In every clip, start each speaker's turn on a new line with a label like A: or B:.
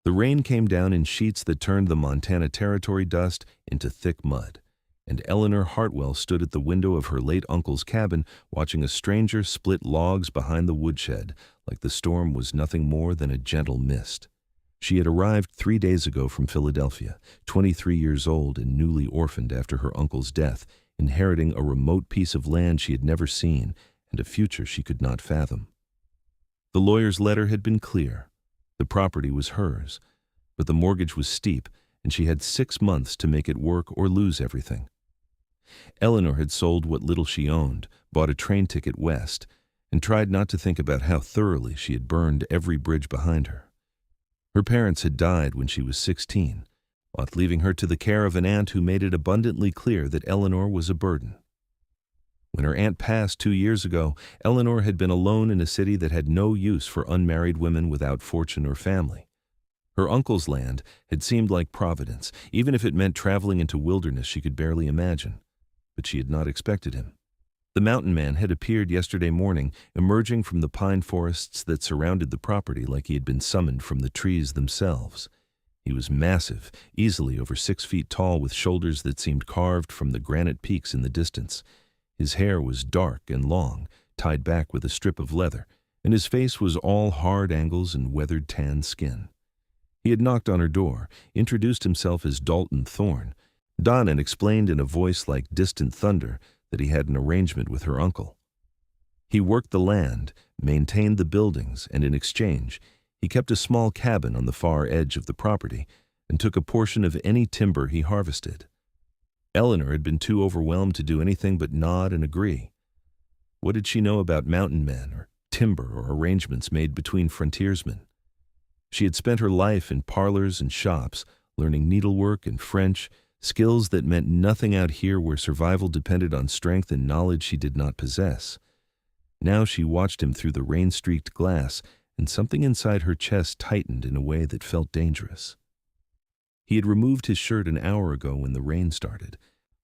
A: The rain came down in sheets that turned the Montana Territory dust into thick mud, and Eleanor Hartwell stood at the window of her late uncle's cabin watching a stranger split logs behind the woodshed like the storm was nothing more than a gentle mist. She had arrived 3 days ago from Philadelphia, 23 years old and newly orphaned after her uncle's death, inheriting a remote piece of land she had never seen and a future she could not fathom. The lawyer's letter had been clear. The property was hers, but the mortgage was steep, and she had 6 months to make it work or lose everything. Eleanor had sold what little she owned, bought a train ticket west, and tried not to think about how thoroughly she had burned every bridge behind her. Her parents had died when she was 16, leaving her to the care of an aunt who made it abundantly clear that Eleanor was a burden. When her aunt passed 2 years ago, Eleanor had been alone in a city that had no use for unmarried women without fortune or family. Her uncle's land had seemed like Providence, even if it meant traveling into wilderness she could barely imagine. But she had not expected him. The mountain man had appeared yesterday morning, emerging from the pine forests that surrounded the property like he had been summoned from the trees themselves. He was massive, easily over 6 feet tall, with shoulders that seemed carved from the granite peaks in the distance. His hair was dark and long, tied back with a strip of leather, and his face was all hard angles and weathered tan skin. He had knocked on her door, introduced himself as Dalton Thorne, and explained in a voice like distant thunder that he had an arrangement with her uncle. He worked the land, maintained the buildings, and in exchange, he kept a small cabin on the far edge of the property and took a portion of any timber he harvested. Eleanor had been too overwhelmed to do anything but nod and agree. What did she know about mountain men or timber or arrangements made between frontiersmen? She had spent her life in parlors and shops, learning needlework and French, skills that meant nothing out here where survival depended on strength and knowledge she did not possess. Now she watched him through the rain-streaked glass, and something inside her chest tightened in a way that felt dangerous. He had removed his shirt an hour ago when the rain started,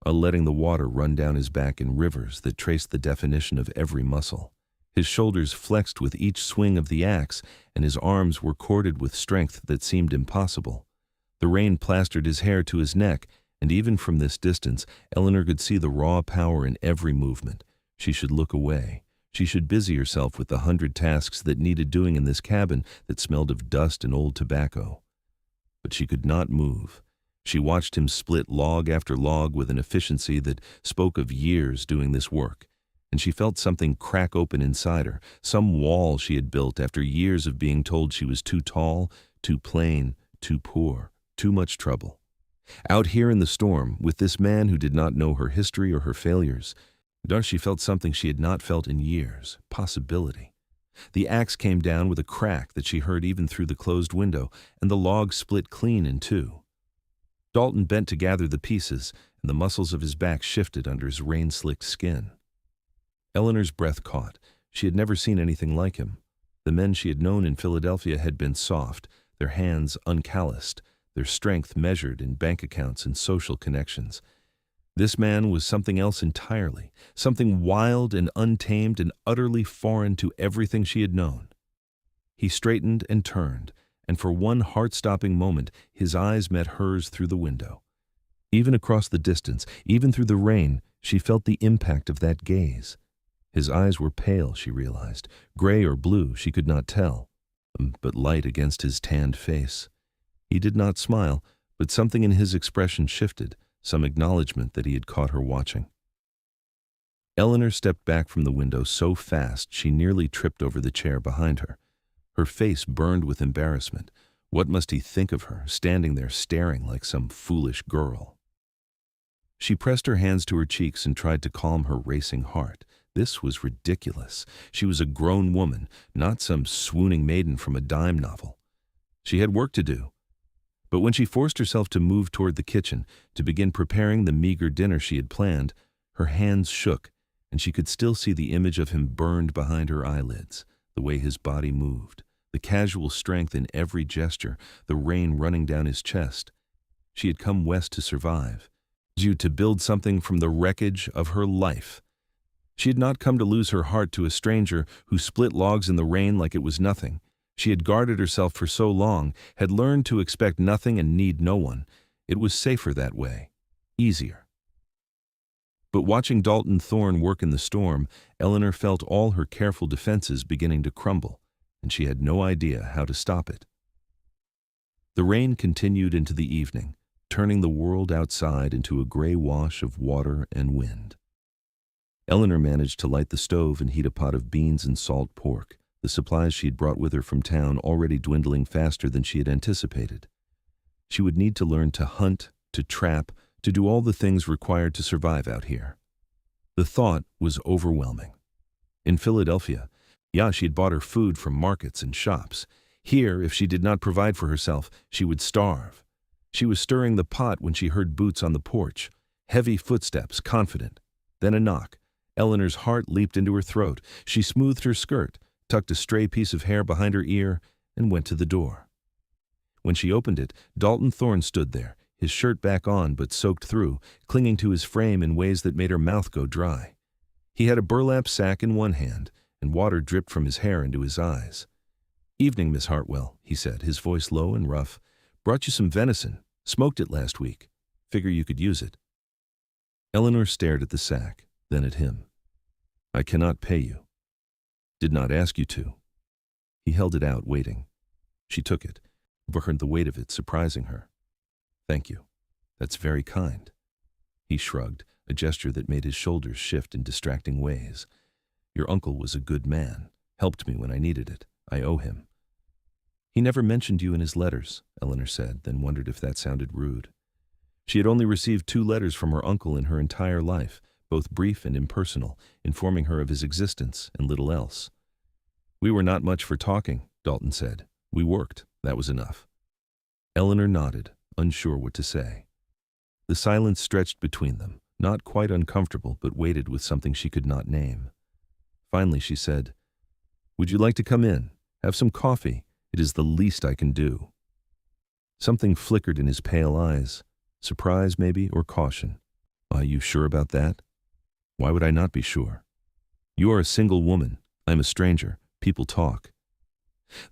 A: letting the water run down his back in rivers that traced the definition of every muscle. His shoulders flexed with each swing of the axe, and his arms were corded with strength that seemed impossible. The rain plastered his hair to his neck, and even from this distance, Eleanor could see the raw power in every movement. She should look away. She should busy herself with the 100 tasks that needed doing in this cabin that smelled of dust and old tobacco. But she could not move. She watched him split log after log with an efficiency that spoke of years doing this work, and she felt something crack open inside her, some wall she had built after years of being told she was too tall, too plain, too poor, too much trouble. Out here in the storm, with this man who did not know her history or her failures, she felt something she had not felt in years, possibility. The axe came down with a crack that she heard even through the closed window, and the log split clean in two. Dalton bent to gather the pieces, and the muscles of his back shifted under his rain-slicked skin. Eleanor's breath caught. She had never seen anything like him. The men she had known in Philadelphia had been soft, their hands uncalloused, their strength measured in bank accounts and social connections. This man was something else entirely, something wild and untamed and utterly foreign to everything she had known. He straightened and turned, and for one heart-stopping moment, his eyes met hers through the window. Even across the distance, even through the rain, she felt the impact of that gaze. His eyes were pale, she realized, gray or blue, she could not tell, but light against his tanned face. He did not smile, but something in his expression shifted, some acknowledgement that he had caught her watching. Eleanor stepped back from the window so fast she nearly tripped over the chair behind her. Her face burned with embarrassment. What must he think of her, standing there staring like some foolish girl? She pressed her hands to her cheeks and tried to calm her racing heart. This was ridiculous. She was a grown woman, not some swooning maiden from a dime novel. She had work to do. But when she forced herself to move toward the kitchen, to begin preparing the meager dinner she had planned, her hands shook, and she could still see the image of him burned behind her eyelids, the way his body moved, the casual strength in every gesture, the rain running down his chest. She had come west to survive, to build something from the wreckage of her life. She had not come to lose her heart to a stranger who split logs in the rain like it was nothing. She had guarded herself for so long, had learned to expect nothing and need no one. It was safer that way. Easier. But watching Dalton Thorne work in the storm, Eleanor felt all her careful defenses beginning to crumble, and she had no idea how to stop it. The rain continued into the evening, turning the world outside into a gray wash of water and wind. Eleanor managed to light the stove and heat a pot of beans and salt pork, the supplies she had brought with her from town already dwindling faster than she had anticipated. She would need to learn to hunt, to trap, to do all the things required to survive out here. The thought was overwhelming. In Philadelphia, she had bought her food from markets and shops. Here, if she did not provide for herself, she would starve. She was stirring the pot when she heard boots on the porch. Heavy footsteps, confident. Then a knock. Eleanor's heart leaped into her throat. She smoothed her skirt, tucked a stray piece of hair behind her ear, and went to the door. When she opened it, Dalton Thorne stood there, his shirt back on but soaked through, clinging to his frame in ways that made her mouth go dry. He had a burlap sack in one hand, and water dripped from his hair into his eyes. "Evening, Miss Hartwell," he said, his voice low and rough. "Brought you some venison. Smoked it last week. Figure you could use it." Eleanor stared at the sack, then at him. "I cannot pay you. Did not ask you to." He held it out, waiting. She took it, heard the weight of it surprising her. "Thank you. That's very kind." He shrugged, a gesture that made his shoulders shift in distracting ways. "Your uncle was a good man, helped me when I needed it. I owe him." "He never mentioned you in his letters," Eleanor said, then wondered if that sounded rude. She had only received 2 letters from her uncle in her entire life, both brief and impersonal, informing her of his existence and little else. "We were not much for talking," Dalton said. "We worked. That was enough." Eleanor nodded, unsure what to say. The silence stretched between them, not quite uncomfortable, but weighted with something she could not name. Finally she said, "Would you like to come in? Have some coffee? It is the least I can do." Something flickered in his pale eyes. Surprise, maybe, or caution. "Are you sure about that?" "Why would I not be sure? You are a single woman. I am a stranger. People talk."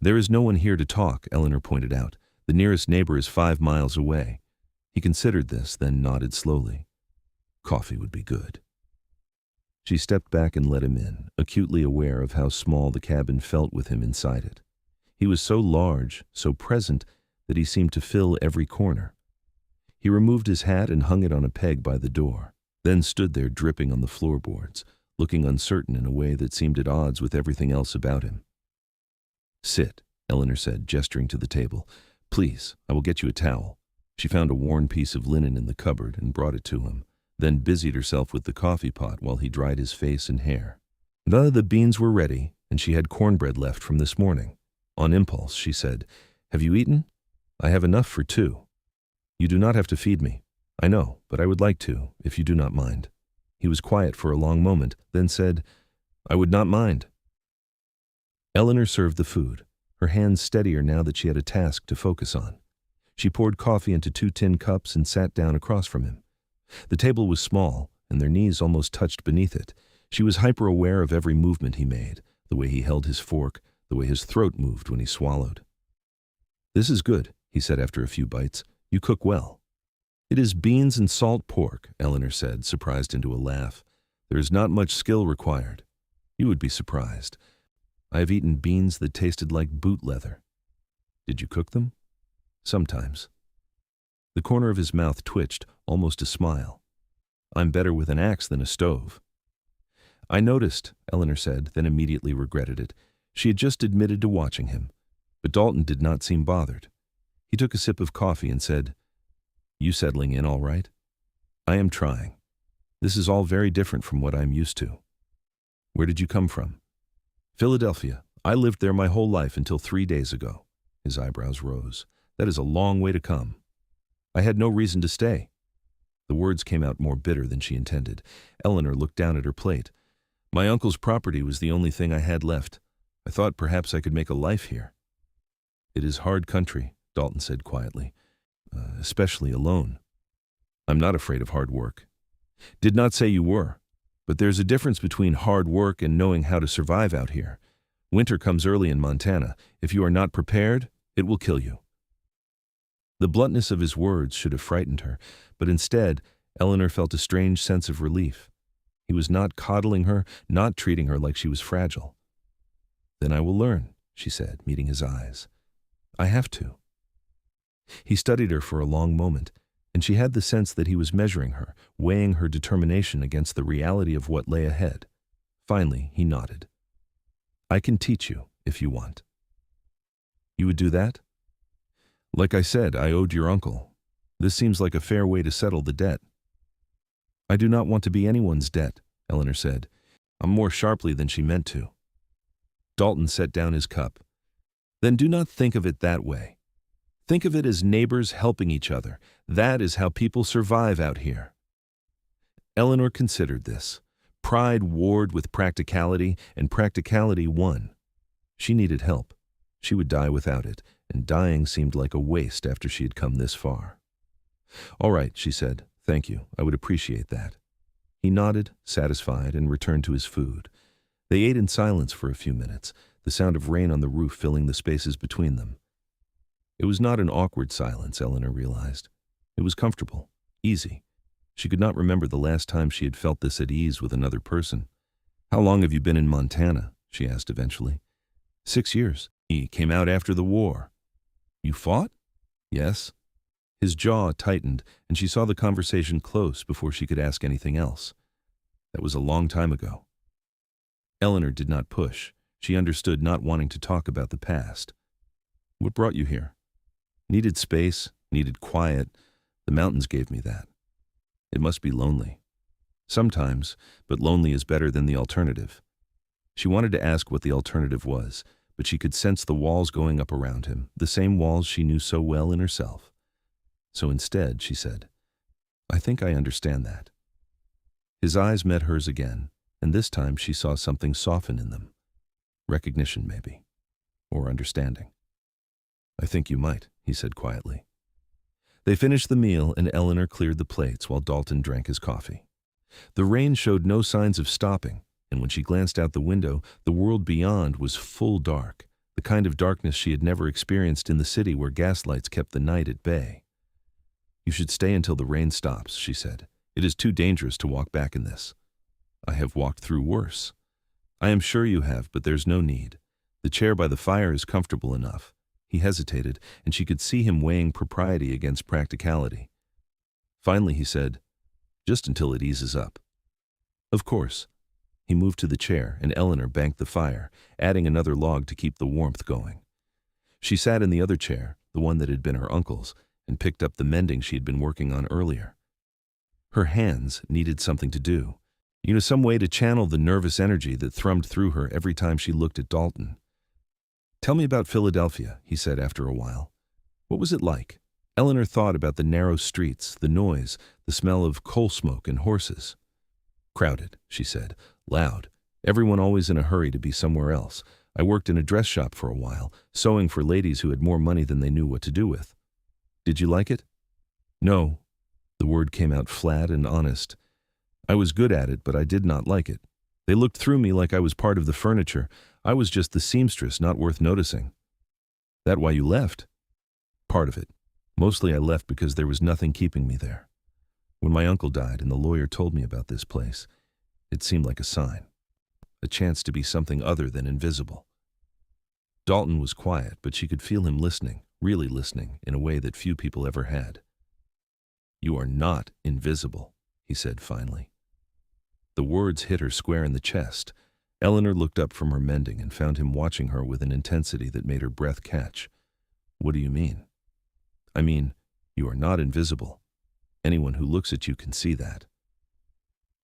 A: "There is no one here to talk," Eleanor pointed out. "The nearest neighbor is 5 miles away." He considered this, then nodded slowly. Coffee would be good. She stepped back and let him in, acutely aware of how small the cabin felt with him inside it. He was so large, so present, that he seemed to fill every corner. He removed his hat and hung it on a peg by the door, then stood there dripping on the floorboards, looking uncertain in a way that seemed at odds with everything else about him. "Sit," Eleanor said, gesturing to the table. "Please, I will get you a towel." She found a worn piece of linen in the cupboard and brought it to him, then busied herself with the coffee pot while he dried his face and hair. None of the beans were ready, and she had cornbread left from this morning. On impulse, she said, "Have you eaten? I have enough for 2. You do not have to feed me. I know, but I would like to, if you do not mind." He was quiet for a long moment, then said, "I would not mind." Eleanor served the food, her hands steadier now that she had a task to focus on. She poured coffee into 2 tin cups and sat down across from him. The table was small, and their knees almost touched beneath it. She was hyper-aware of every movement he made, the way he held his fork, the way his throat moved when he swallowed. "This is good," he said after a few bites. "You cook well." "It is beans and salt pork," Eleanor said, surprised into a laugh. "There is not much skill required. You would be surprised. I have eaten beans that tasted like boot leather." "Did you cook them?" "Sometimes." The corner of his mouth twitched, almost a smile. "I'm better with an axe than a stove." "I noticed," Eleanor said, then immediately regretted it. She had just admitted to watching him, but Dalton did not seem bothered. He took a sip of coffee and said, "You settling in all right?" "I am trying. This is all very different from what I'm used to." "Where did you come from?" "Philadelphia. I lived there my whole life until 3 days ago." His eyebrows rose. "That is a long way to come." "I had no reason to stay." The words came out more bitter than she intended. Eleanor looked down at her plate. "My uncle's property was the only thing I had left. I thought perhaps I could make a life here." "It is hard country," Dalton said quietly, "especially alone." "I'm not afraid of hard work." "Did not say you were. But there's a difference between hard work and knowing how to survive out here. Winter comes early in Montana. If you are not prepared, it will kill you." The bluntness of his words should have frightened her, but instead, Eleanor felt a strange sense of relief. He was not coddling her, not treating her like she was fragile. "Then I will learn," she said, meeting his eyes. "I have to." He studied her for a long moment, and she had the sense that he was measuring her, weighing her determination against the reality of what lay ahead. Finally, he nodded. "I can teach you, if you want." "You would do that?" "Like I said, I owed your uncle. This seems like a fair way to settle the debt." "I do not want to be anyone's debt," Eleanor said, more sharply than she meant to. Dalton set down his cup. "Then do not think of it that way. Think of it as neighbors helping each other. That is how people survive out here." Eleanor considered this. Pride warred with practicality, and practicality won. She needed help. She would die without it, and dying seemed like a waste after she had come this far. "All right," she said. "Thank you. I would appreciate that." He nodded, satisfied, and returned to his food. They ate in silence for a few minutes, the sound of rain on the roof filling the spaces between them. It was not an awkward silence, Eleanor realized. It was comfortable, easy. She could not remember the last time she had felt this at ease with another person. "How long have you been in Montana?" she asked eventually. 6 years. He came out after the war." "You fought?" "Yes." His jaw tightened, and she saw the conversation close before she could ask anything else. "That was a long time ago." Eleanor did not push. She understood not wanting to talk about the past. "What brought you here?" "Needed space, needed quiet. The mountains gave me that." "It must be lonely." "Sometimes, but lonely is better than the alternative." She wanted to ask what the alternative was, but she could sense the walls going up around him, the same walls she knew so well in herself. So instead, she said, "I think I understand that." His eyes met hers again, and this time she saw something soften in them. Recognition, maybe, or understanding. "I think you might," he said quietly. They finished the meal, and Eleanor cleared the plates while Dalton drank his coffee. The rain showed no signs of stopping, and when she glanced out the window, the world beyond was full dark, the kind of darkness she had never experienced in the city where gaslights kept the night at bay. "You should stay until the rain stops," she said. "It is too dangerous to walk back in this." "I have walked through worse." "I am sure you have, but there's no need. The chair by the fire is comfortable enough." He hesitated, and she could see him weighing propriety against practicality. Finally he said, "Just until it eases up." "Of course." He moved to the chair, and Eleanor banked the fire, adding another log to keep the warmth going. She sat in the other chair, the one that had been her uncle's, and picked up the mending she had been working on earlier. Her hands needed something to do. Some way to channel the nervous energy that thrummed through her every time she looked at Dalton. "Tell me about Philadelphia," he said after a while. "What was it like?" Eleanor thought about the narrow streets, the noise, the smell of coal smoke and horses. "Crowded," she said. "Loud. Everyone always in a hurry to be somewhere else. I worked in a dress shop for a while, sewing for ladies who had more money than they knew what to do with." "Did you like it?" "No." The word came out flat and honest. "I was good at it, but I did not like it. They looked through me like I was part of the furniture. I was just the seamstress, not worth noticing." "That why you left?" "Part of it. Mostly I left because there was nothing keeping me there. When my uncle died and the lawyer told me about this place, it seemed like a sign. A chance to be something other than invisible." Dalton was quiet, but she could feel him listening, really listening, in a way that few people ever had. "You are not invisible," he said finally. The words hit her square in the chest. Eleanor looked up from her mending and found him watching her with an intensity that made her breath catch. "What do you mean?" "I mean, you are not invisible. Anyone who looks at you can see that."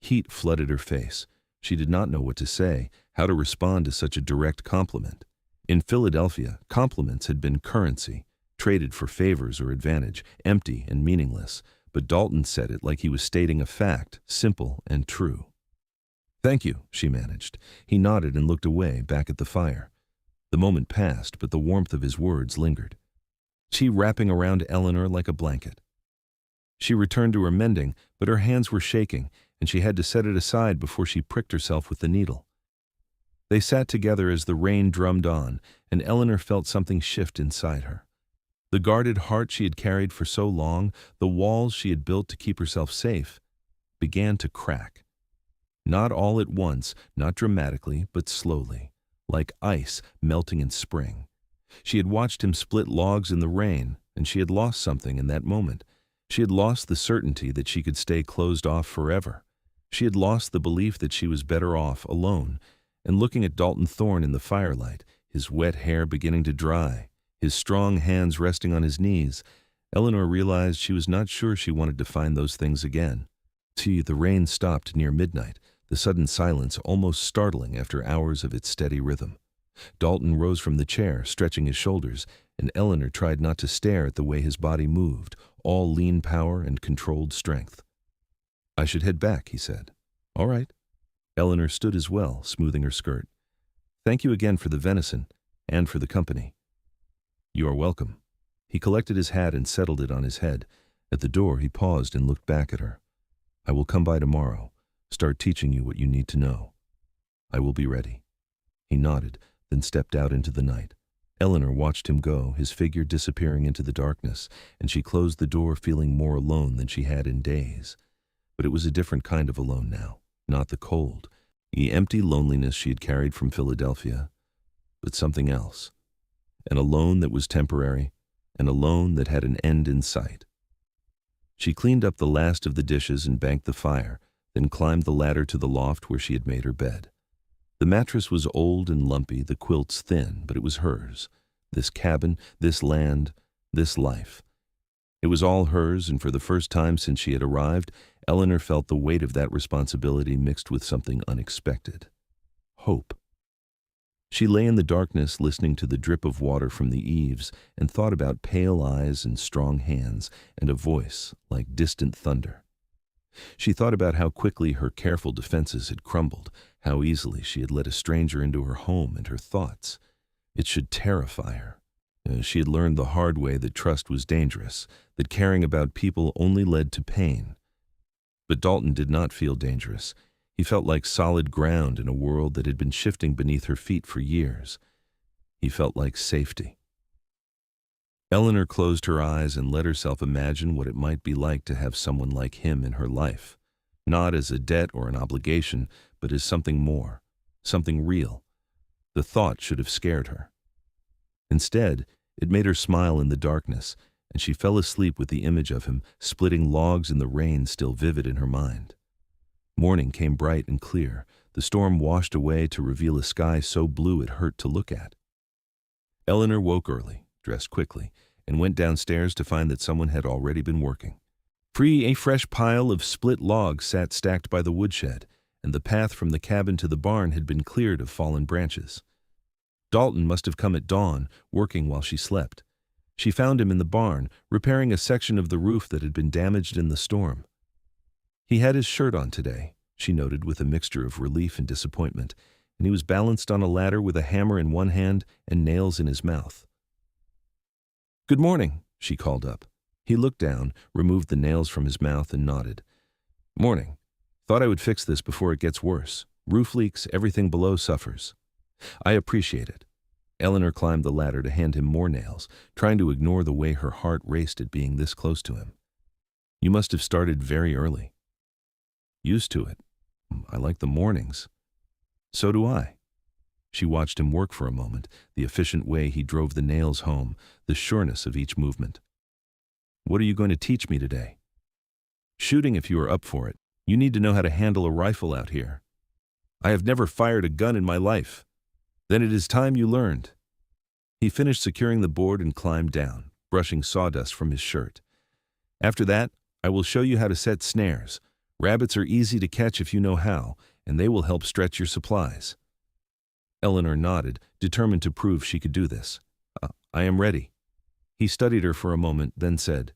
A: Heat flooded her face. She did not know what to say, how to respond to such a direct compliment. In Philadelphia, compliments had been currency, traded for favors or advantage, empty and meaningless, but Dalton said it like he was stating a fact, simple and true. "Thank you," she managed. He nodded and looked away, back at the fire. The moment passed, but the warmth of his words lingered. She wrapping around Eleanor like a blanket. She returned to her mending, but her hands were shaking, and she had to set it aside before she pricked herself with the needle. They sat together as the rain drummed on, and Eleanor felt something shift inside her. The guarded heart she had carried for so long, the walls she had built to keep herself safe, began to crack. Not all at once, not dramatically, but slowly, like ice melting in spring. She had watched him split logs in the rain, and she had lost something in that moment. She had lost the certainty that she could stay closed off forever. She had lost the belief that she was better off alone, and looking at Dalton Thorne in the firelight, his wet hair beginning to dry, his strong hands resting on his knees, Eleanor realized she was not sure she wanted to find those things again. The rain stopped near midnight, the sudden silence almost startling after hours of its steady rhythm. Dalton rose from the chair, stretching his shoulders, and Eleanor tried not to stare at the way his body moved, all lean power and controlled strength. "I should head back," he said. "All right." Eleanor stood as well, smoothing her skirt. "Thank you again for the venison, and for the company." "You are welcome." He collected his hat and settled it on his head. At the door he paused and looked back at her. "I will come by tomorrow, start teaching you what you need to know. I will be ready." He nodded, then stepped out into the night. Eleanor watched him go, his figure disappearing into the darkness, and she closed the door feeling more alone than she had in days. But it was a different kind of alone now, not the cold, the empty loneliness she had carried from Philadelphia, but something else. An alone that was temporary, an alone that had an end in sight. She cleaned up the last of the dishes and banked the fire, then climbed the ladder to the loft where she had made her bed. The mattress was old and lumpy, the quilts thin, but it was hers. This cabin, this land, this life. It was all hers, and for the first time since she had arrived, Eleanor felt the weight of that responsibility mixed with something unexpected. Hope. She lay in the darkness listening to the drip of water from the eaves and thought about pale eyes and strong hands and a voice like distant thunder. She thought about how quickly her careful defenses had crumbled, how easily she had let a stranger into her home and her thoughts. It should terrify her. She had learned the hard way that trust was dangerous, that caring about people only led to pain. But Dalton did not feel dangerous. He felt like solid ground in a world that had been shifting beneath her feet for years. He felt like safety. Eleanor closed her eyes and let herself imagine what it might be like to have someone like him in her life, not as a debt or an obligation, but as something more, something real. The thought should have scared her. Instead, it made her smile in the darkness, and she fell asleep with the image of him splitting logs in the rain still vivid in her mind. Morning came bright and clear. The storm washed away to reveal a sky so blue it hurt to look at. Eleanor woke early, dressed quickly, and went downstairs to find that someone had already been working. A fresh pile of split logs sat stacked by the woodshed, and the path from the cabin to the barn had been cleared of fallen branches. Dalton must have come at dawn, working while she slept. She found him in the barn, repairing a section of the roof that had been damaged in the storm. He had his shirt on today, she noted with a mixture of relief and disappointment, and he was balanced on a ladder with a hammer in one hand and nails in his mouth. "Good morning," she called up. He looked down, removed the nails from his mouth, and nodded. "Morning. Thought I would fix this before it gets worse. Roof leaks, everything below suffers." "I appreciate it." Eleanor climbed the ladder to hand him more nails, trying to ignore the way her heart raced at being this close to him. "You must have started very early." "Used to it. I like the mornings." "So do I." She watched him work for a moment, the efficient way he drove the nails home, the sureness of each movement. "What are you going to teach me today?" "Shooting if you are up for it. You need to know how to handle a rifle out here." "I have never fired a gun in my life." "Then it is time you learned." He finished securing the board and climbed down, brushing sawdust from his shirt. "After that, I will show you how to set snares. Rabbits are easy to catch if you know how, and they will help stretch your supplies." Eleanor nodded, determined to prove she could do this. "I am ready." He studied her for a moment, then said,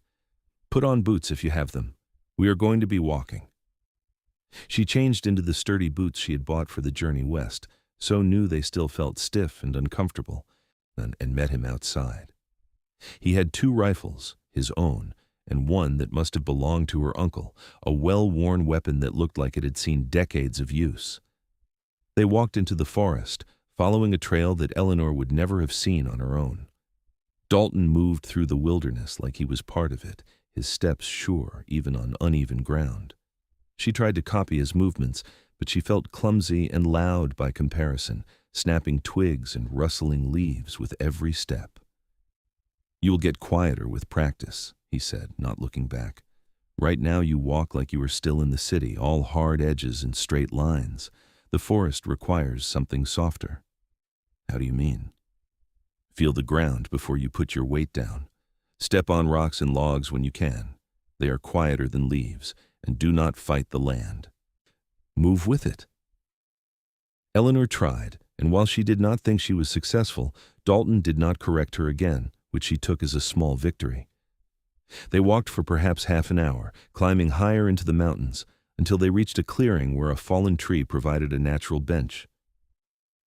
A: "Put on boots if you have them. We are going to be walking." She changed into the sturdy boots she had bought for the journey west, so new they still felt stiff and uncomfortable, and met him outside. He had 2 rifles, his own, and one that must have belonged to her uncle, a well-worn weapon that looked like it had seen decades of use. They walked into the forest, following a trail that Eleanor would never have seen on her own. Dalton moved through the wilderness like he was part of it, his steps sure even on uneven ground. She tried to copy his movements, but she felt clumsy and loud by comparison, snapping twigs and rustling leaves with every step. "You will get quieter with practice," he said, not looking back. "Right now you walk like you are still in the city, all hard edges and straight lines. The forest requires something softer." "How do you mean?" "Feel the ground before you put your weight down. Step on rocks and logs when you can. They are quieter than leaves, and do not fight the land. Move with it." Eleanor tried, and while she did not think she was successful, Dalton did not correct her again, which she took as a small victory. They walked for perhaps half an hour, climbing higher into the mountains, until they reached a clearing where a fallen tree provided a natural bench.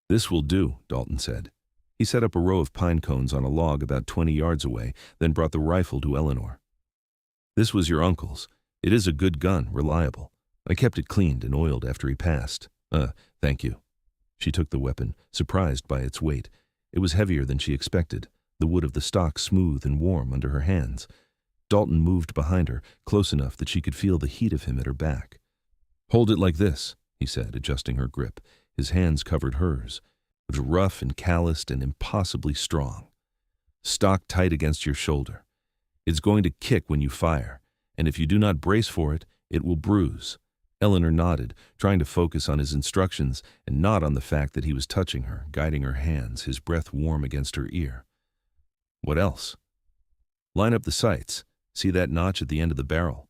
A: "This will do," Dalton said. He set up a row of pine cones on a log about 20 yards away, then brought the rifle to Eleanor. "This was your uncle's. It is a good gun, reliable. I kept it cleaned and oiled after he passed." Thank you." She took the weapon, surprised by its weight. It was heavier than she expected, the wood of the stock smooth and warm under her hands. Dalton moved behind her, close enough that she could feel the heat of him at her back. "Hold it like this," he said, adjusting her grip. His hands covered hers. It was rough and calloused and impossibly strong. "Stock tight against your shoulder. It's going to kick when you fire, and if you do not brace for it, it will bruise." Eleanor nodded, trying to focus on his instructions and not on the fact that he was touching her, guiding her hands, his breath warm against her ear. "What else?" "Line up the sights. See that notch at the end of the barrel?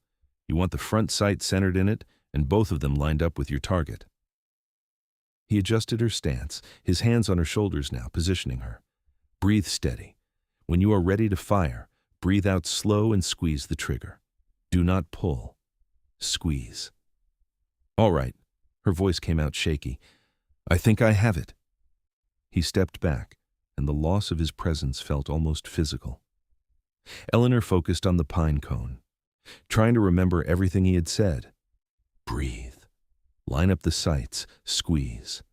A: You want the front sight centered in it, and both of them lined up with your target." He adjusted her stance, his hands on her shoulders now, positioning her. "Breathe steady. When you are ready to fire, breathe out slow and squeeze the trigger. Do not pull. Squeeze." "All right." Her voice came out shaky. "I think I have it." He stepped back, and the loss of his presence felt almost physical. Eleanor focused on the pine cone, trying to remember everything he had said. Breathe. Line up the sights. Squeeze.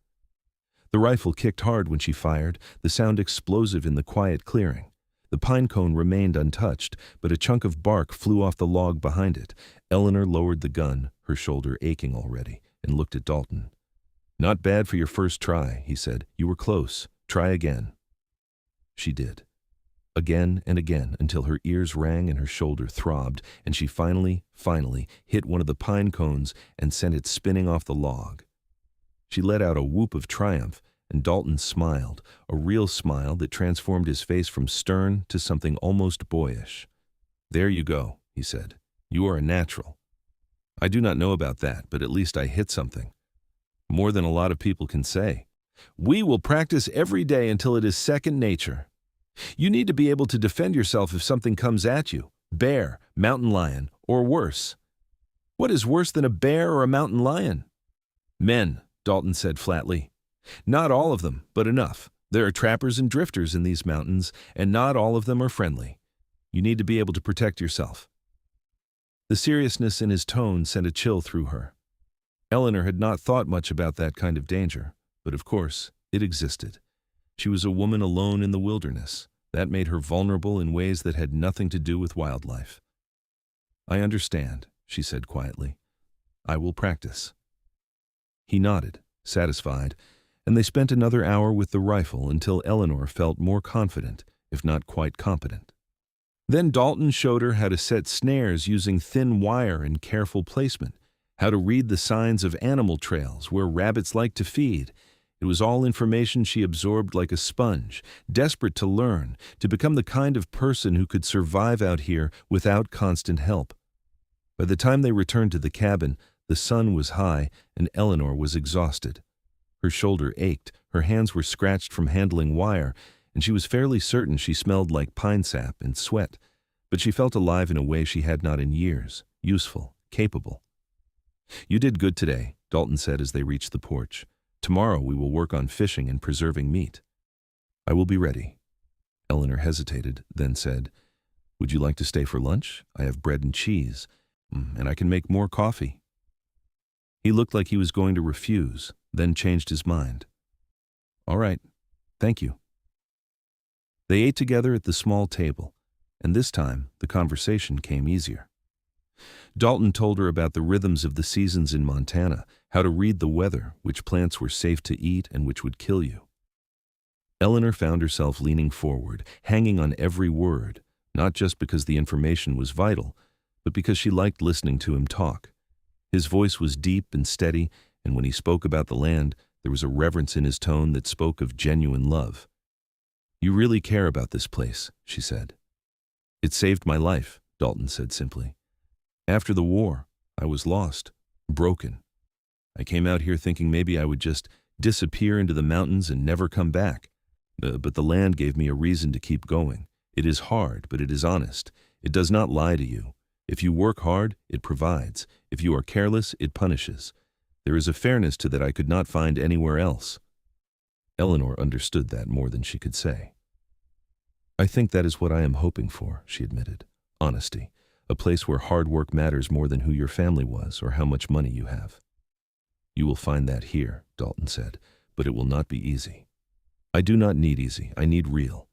A: The rifle kicked hard when she fired, the sound explosive in the quiet clearing. The pine cone remained untouched, but a chunk of bark flew off the log behind it. Eleanor lowered the gun, her shoulder aching already, and looked at Dalton. "Not bad for your first try," he said. "You were close. Try again." She did. Again and again, until her ears rang and her shoulder throbbed, and she finally hit one of the pine cones and sent it spinning off the log. She let out a whoop of triumph, and Dalton smiled, a real smile that transformed his face from stern to something almost boyish. "There you go," he said. "You are a natural. I do not know about that, but at least I hit something. More than a lot of people can say. We will practice every day until it is second nature. You need to be able to defend yourself if something comes at you. Bear, mountain lion, or worse." "What is worse than a bear or a mountain lion?" "Men," Dalton said flatly. "Not all of them, but enough. There are trappers and drifters in these mountains, and not all of them are friendly. You need to be able to protect yourself." The seriousness in his tone sent a chill through her. Eleanor had not thought much about that kind of danger, but of course, it existed. She was a woman alone in the wilderness. That made her vulnerable in ways that had nothing to do with wildlife. "I understand," she said quietly. "I will practice." He nodded, satisfied, and they spent another hour with the rifle until Eleanor felt more confident, if not quite competent. Then Dalton showed her how to set snares using thin wire and careful placement, how to read the signs of animal trails where rabbits like to feed. It was all information she absorbed like a sponge, desperate to learn, to become the kind of person who could survive out here without constant help. By the time they returned to the cabin, the sun was high and Eleanor was exhausted. Her shoulder ached, her hands were scratched from handling wire, and she was fairly certain she smelled like pine sap and sweat, but she felt alive in a way she had not in years, useful, capable. "You did good today," Dalton said as they reached the porch. "Tomorrow we will work on fishing and preserving meat." "I will be ready." Eleanor hesitated, then said, "Would you like to stay for lunch? I have bread and cheese, and I can make more coffee." He looked like he was going to refuse, then changed his mind. "All right, thank you." They ate together at the small table, and this time the conversation came easier. Dalton told her about the rhythms of the seasons in Montana, how to read the weather, which plants were safe to eat and which would kill you. Eleanor found herself leaning forward, hanging on every word, not just because the information was vital, but because she liked listening to him talk. His voice was deep and steady, and when he spoke about the land, there was a reverence in his tone that spoke of genuine love. "You really care about this place," she said. "It saved my life," Dalton said simply. "After the war, I was lost, broken. I came out here thinking maybe I would just disappear into the mountains and never come back. But the land gave me a reason to keep going. It is hard, but it is honest. It does not lie to you. If you work hard, it provides. If you are careless, it punishes. There is a fairness to that I could not find anywhere else." Eleanor understood that more than she could say. "I think that is what I am hoping for," she admitted. "Honesty. A place where hard work matters more than who your family was or how much money you have." "You will find that here," Dalton said, "but it will not be easy." "I do not need easy. I need real."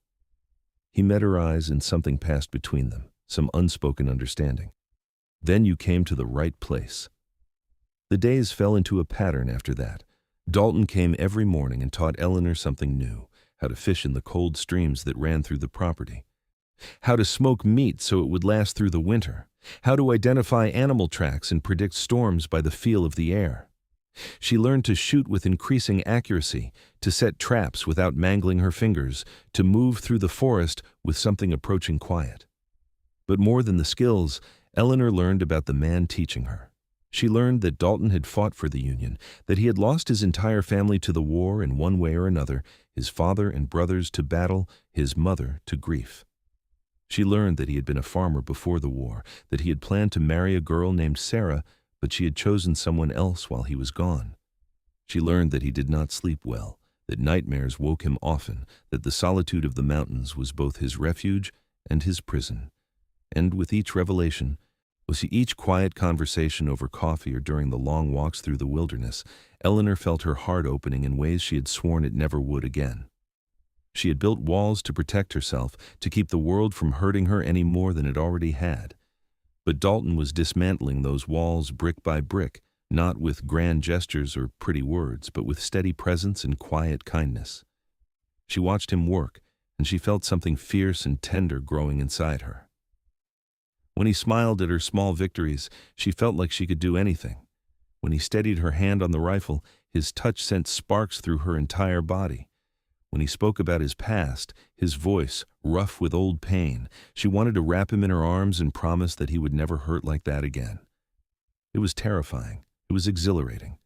A: He met her eyes and something passed between them, some unspoken understanding. "Then you came to the right place." The days fell into a pattern after that. Dalton came every morning and taught Eleanor something new, how to fish in the cold streams that ran through the property, how to smoke meat so it would last through the winter, how to identify animal tracks and predict storms by the feel of the air. She learned to shoot with increasing accuracy, to set traps without mangling her fingers, to move through the forest with something approaching quiet. But more than the skills, Eleanor learned about the man teaching her. She learned that Dalton had fought for the Union, that he had lost his entire family to the war in one way or another, his father and brothers to battle, his mother to grief. She learned that he had been a farmer before the war, that he had planned to marry a girl named Sarah, but she had chosen someone else while he was gone. She learned that he did not sleep well, that nightmares woke him often, that the solitude of the mountains was both his refuge and his prison. And with each revelation, with each quiet conversation over coffee or during the long walks through the wilderness, Eleanor felt her heart opening in ways she had sworn it never would again. She had built walls to protect herself, to keep the world from hurting her any more than it already had. But Dalton was dismantling those walls brick by brick, not with grand gestures or pretty words, but with steady presence and quiet kindness. She watched him work, and she felt something fierce and tender growing inside her. When he smiled at her small victories, she felt like she could do anything. When he steadied her hand on the rifle, his touch sent sparks through her entire body. When he spoke about his past, his voice rough with old pain, she wanted to wrap him in her arms and promise that he would never hurt like that again. It was terrifying. It was exhilarating.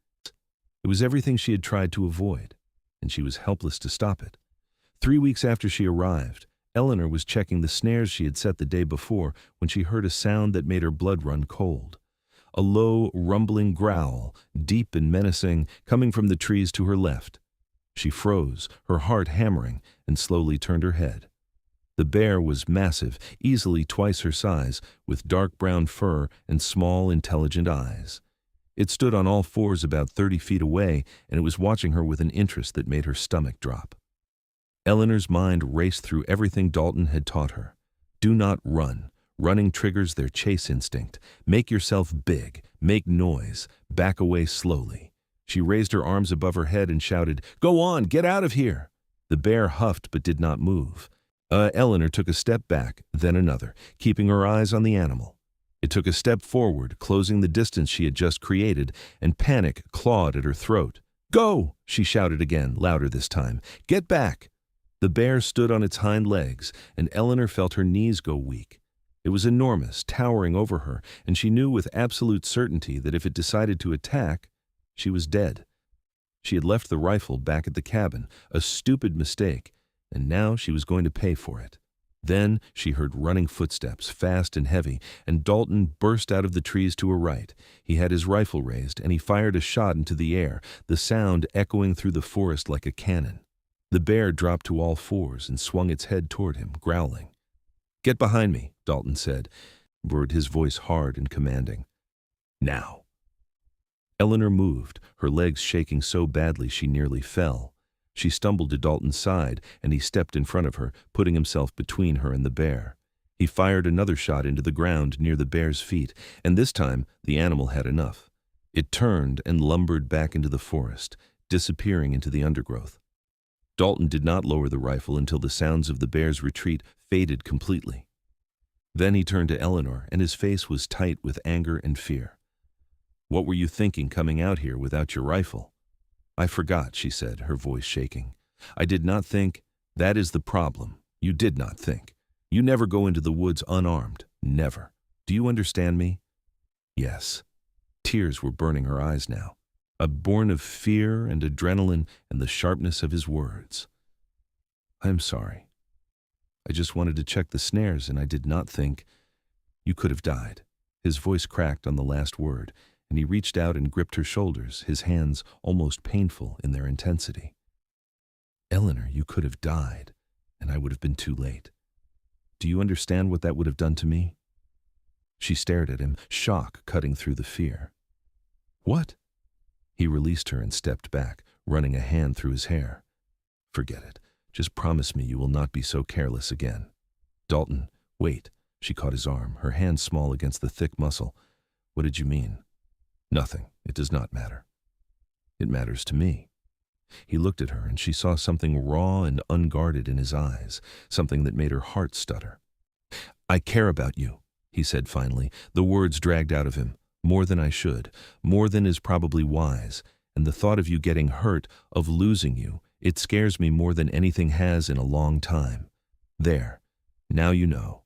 A: It was everything she had tried to avoid, and she was helpless to stop it. 3 weeks after she arrived, Eleanor was checking the snares she had set the day before when she heard a sound that made her blood run cold. A low, rumbling growl, deep and menacing, coming from the trees to her left. She froze, her heart hammering, and slowly turned her head. The bear was massive, easily twice her size, with dark brown fur and small, intelligent eyes. It stood on all fours about 30 feet away, and it was watching her with an interest that made her stomach drop. Eleanor's mind raced through everything Dalton had taught her. Do not run. Running triggers their chase instinct. Make yourself big. Make noise. Back away slowly. She raised her arms above her head and shouted, "Go on, get out of here!" The bear huffed but did not move. Eleanor took a step back, then another, keeping her eyes on the animal. It took a step forward, closing the distance she had just created, and panic clawed at her throat. "Go!" she shouted again, louder this time. "Get back!" The bear stood on its hind legs, and Eleanor felt her knees go weak. It was enormous, towering over her, and she knew with absolute certainty that if it decided to attack, she was dead. She had left the rifle back at the cabin, a stupid mistake, and now she was going to pay for it. Then she heard running footsteps, fast and heavy, and Dalton burst out of the trees to her right. He had his rifle raised, and he fired a shot into the air, the sound echoing through the forest like a cannon. The bear dropped to all fours and swung its head toward him, growling. "Get behind me," Dalton said, his voice hard and commanding. "Now." Eleanor moved, her legs shaking so badly she nearly fell. She stumbled to Dalton's side, and he stepped in front of her, putting himself between her and the bear. He fired another shot into the ground near the bear's feet, and this time the animal had enough. It turned and lumbered back into the forest, disappearing into the undergrowth. Dalton did not lower the rifle until the sounds of the bear's retreat faded completely. Then he turned to Eleanor, and his face was tight with anger and fear. "What were you thinking coming out here without your rifle?" "I forgot," she said, her voice shaking. "I did not think. That is the problem. You did not think. You never go into the woods unarmed. Never. Do you understand me?" Yes. Tears were burning her eyes now, born of fear and adrenaline and the sharpness of his words. "I am sorry. I just wanted to check the snares, and I did not think you could have died." His voice cracked on the last word, and he reached out and gripped her shoulders, his hands almost painful in their intensity. "Eleanor, you could have died, and I would have been too late. Do you understand what that would have done to me?" She stared at him, shock cutting through the fear. "What?" He released her and stepped back, running a hand through his hair. "Forget it. Just promise me you will not be so careless again." "Dalton, wait." She caught his arm, her hand small against the thick muscle. "What did you mean?" "Nothing. It does not matter." "It matters to me." He looked at her, and she saw something raw and unguarded in his eyes, something that made her heart stutter. "I care about you," he said finally, the words dragged out of him. "More than I should, more than is probably wise, and the thought of you getting hurt, of losing you, it scares me more than anything has in a long time. There. Now you know."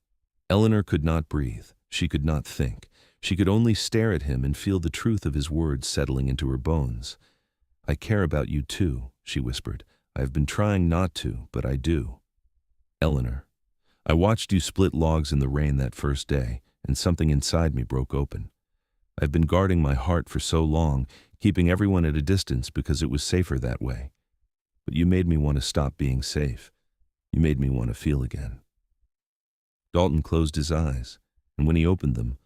A: Eleanor could not breathe. She could not think. She could only stare at him and feel the truth of his words settling into her bones. "I care about you too," she whispered. "I have been trying not to, but I do. Eleanor, I watched you split logs in the rain that first day, and something inside me broke open. I've been guarding my heart for so long, keeping everyone at a distance because it was safer that way. But you made me want to stop being safe. You made me want to feel again." Dalton closed his eyes, and when he opened them,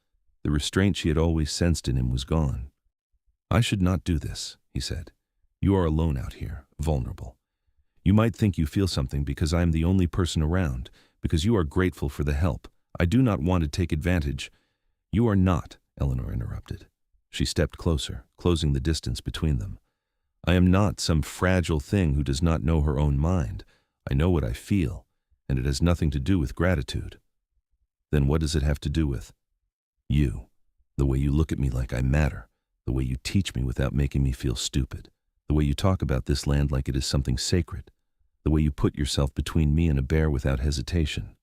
A: the restraint she had always sensed in him was gone. "I should not do this," he said. "You are alone out here, vulnerable. You might think you feel something because I am the only person around, because you are grateful for the help. I do not want to take advantage." "You are not," Eleanor interrupted. She stepped closer, closing the distance between them. "I am not some fragile thing who does not know her own mind. I know what I feel, and it has nothing to do with gratitude." "Then what does it have to do with?" "You. The way you look at me like I matter. The way you teach me without making me feel stupid. The way you talk about this land like it is something sacred. The way you put yourself between me and a bear without hesitation."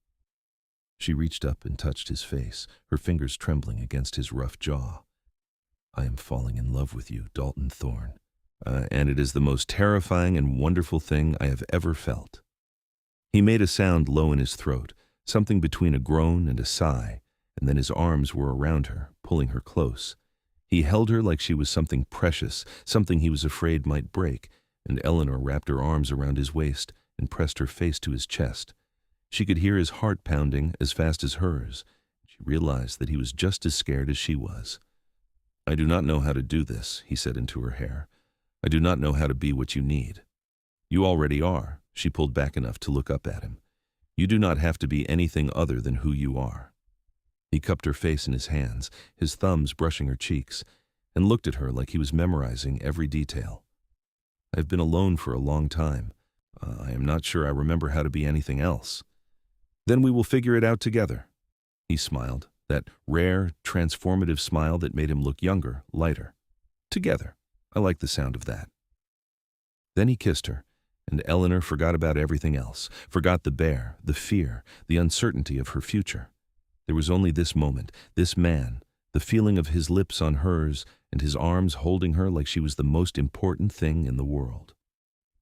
A: She reached up and touched his face, her fingers trembling against his rough jaw. "I am falling in love with you, Dalton Thorne. And it is the most terrifying and wonderful thing I have ever felt." He made a sound low in his throat, something between a groan and a sigh, and then his arms were around her, pulling her close. He held her like she was something precious, something he was afraid might break, and Eleanor wrapped her arms around his waist and pressed her face to his chest. She could hear his heart pounding as fast as hers. She realized that he was just as scared as she was. "I do not know how to do this," he said into her hair. "I do not know how to be what you need." "You already are." She pulled back enough to look up at him. "You do not have to be anything other than who you are." He cupped her face in his hands, his thumbs brushing her cheeks, and looked at her like he was memorizing every detail. "I have been alone for a long time. I am not sure I remember how to be anything else." "Then we will figure it out together." He smiled, that rare, transformative smile that made him look younger, lighter. "Together. I like the sound of that." Then he kissed her, and Eleanor forgot about everything else, forgot the bear, the fear, the uncertainty of her future. There was only this moment, this man, the feeling of his lips on hers, and his arms holding her like she was the most important thing in the world.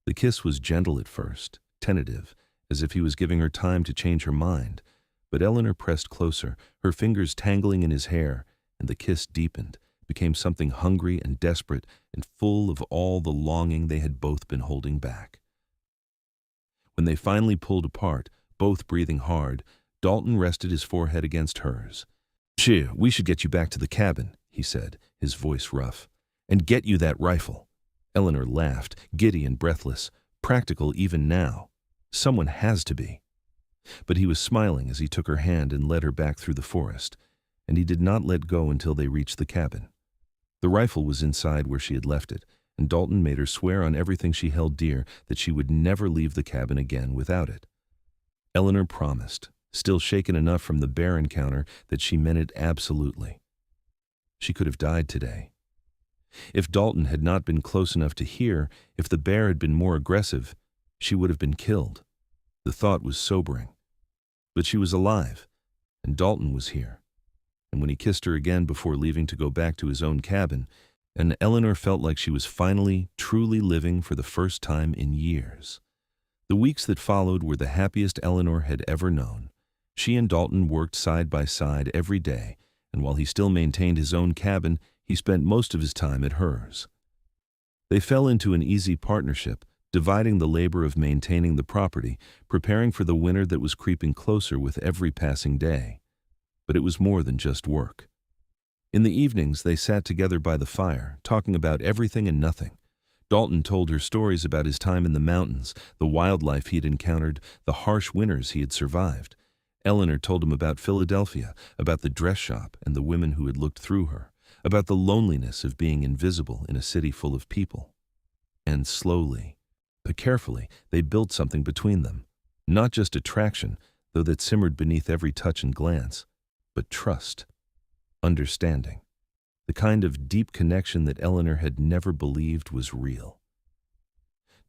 A: The kiss was gentle at first, tentative, as if he was giving her time to change her mind, but Eleanor pressed closer, her fingers tangling in his hair, and the kiss deepened, became something hungry and desperate and full of all the longing they had both been holding back. When they finally pulled apart, both breathing hard, Dalton rested his forehead against hers. "We should get you back to the cabin," he said, his voice rough. And get you that rifle." Eleanor laughed, giddy and breathless. Practical even now. Someone has to be. But he was smiling as he took her hand and led her back through the forest, and he did not let go until they reached the cabin. The rifle was inside where she had left it, and Dalton made her swear on everything she held dear that she would never leave the cabin again without it. Eleanor promised, still shaken enough from the bear encounter that she meant it absolutely. She could have died today. If Dalton had not been close enough to hear, if the bear had been more aggressive, she would have been killed. The thought was sobering. But she was alive, and Dalton was here. And when he kissed her again before leaving to go back to his own cabin, and Eleanor felt like she was finally, truly living for the first time in years. The weeks that followed were the happiest Eleanor had ever known. She and Dalton worked side by side every day, and while he still maintained his own cabin, he spent most of his time at hers. They fell into an easy partnership, dividing the labor of maintaining the property, preparing for the winter that was creeping closer with every passing day. But it was more than just work. In the evenings, they sat together by the fire, talking about everything and nothing. Dalton told her stories about his time in the mountains, the wildlife he had encountered, the harsh winters he had survived. Eleanor told him about Philadelphia, about the dress shop and the women who had looked through her, about the loneliness of being invisible in a city full of people. And slowly, but carefully, they built something between them. Not just attraction, though that simmered beneath every touch and glance, but trust, understanding, the kind of deep connection that Eleanor had never believed was real.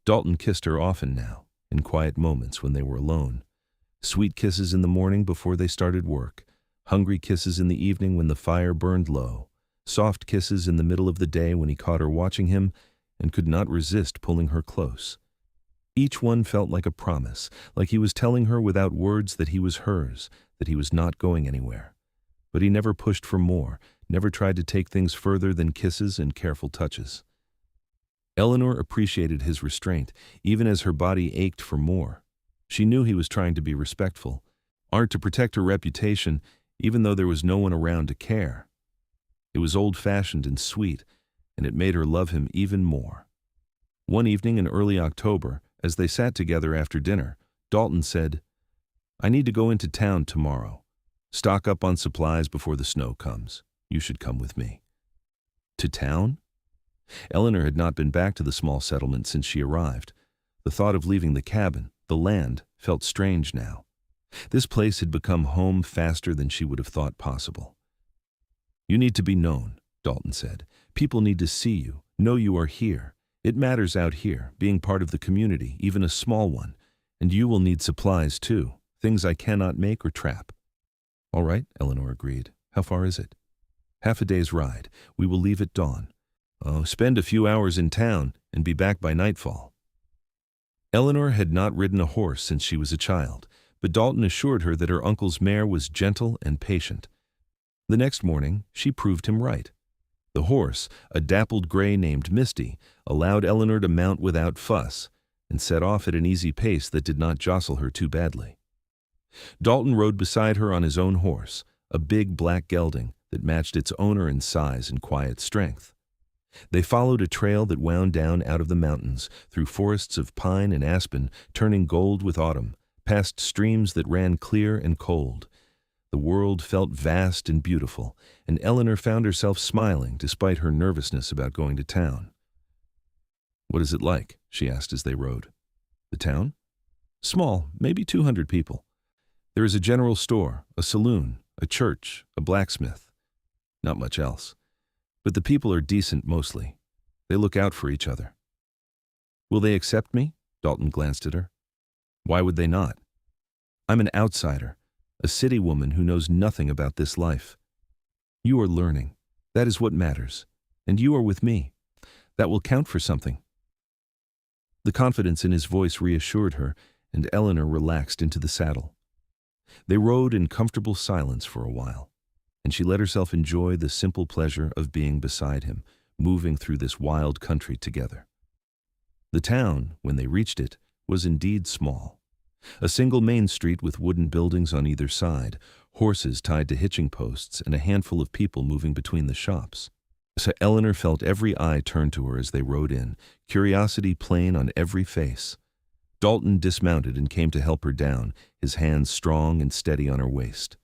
A: Dalton kissed her often now, in quiet moments when they were alone. Sweet kisses in the morning before they started work, hungry kisses in the evening when the fire burned low, soft kisses in the middle of the day when he caught her watching him and could not resist pulling her close. Each one felt like a promise, like he was telling her without words that he was hers, that he was not going anywhere. But he never pushed for more, never tried to take things further than kisses and careful touches. Eleanor appreciated his restraint, even as her body ached for more. She knew he was trying to be respectful, to protect her reputation, even though there was no one around to care. It was old-fashioned and sweet, and it made her love him even more. One evening in early October, as they sat together after dinner, Dalton said, "I need to go into town tomorrow. Stock up on supplies before the snow comes. You should come with me." To town? Eleanor had not been back to the small settlement since she arrived. The thought of leaving the cabin, the land, felt strange now. This place had become home faster than she would have thought possible. "You need to be known," Dalton said. "People need to see you, know you are here. It matters out here, being part of the community, even a small one. And you will need supplies too, things I cannot make or trap." "All right," Eleanor agreed. "How far is it?" "Half a day's ride. We will leave at dawn. Spend a few hours in town and be back by nightfall." Eleanor had not ridden a horse since she was a child, but Dalton assured her that her uncle's mare was gentle and patient. The next morning, she proved him right. The horse, a dappled gray named Misty, allowed Eleanor to mount without fuss and set off at an easy pace that did not jostle her too badly. Dalton rode beside her on his own horse, a big black gelding that matched its owner in size and quiet strength. They followed a trail that wound down out of the mountains, through forests of pine and aspen, turning gold with autumn, past streams that ran clear and cold. The world felt vast and beautiful, and Eleanor found herself smiling despite her nervousness about going to town. "What is it like?" she asked as they rode. "The town? Small, maybe 200 people. There is a general store, a saloon, a church, a blacksmith. Not much else. But the people are decent mostly. They look out for each other." "Will they accept me?" Dalton glanced at her. "Why would they not? I'm an outsider, a city woman who knows nothing about this life. You are learning. That is what matters. And you are with me. That will count for something." The confidence in his voice reassured her, and Eleanor relaxed into the saddle. They rode in comfortable silence for a while, and she let herself enjoy the simple pleasure of being beside him, moving through this wild country together. The town, when they reached it, was indeed small. A single main street with wooden buildings on either side, horses tied to hitching posts, and a handful of people moving between the shops. So Eleanor felt every eye turn to her as they rode in, curiosity plain on every face. Dalton dismounted and came to help her down, his hands strong and steady on her waist.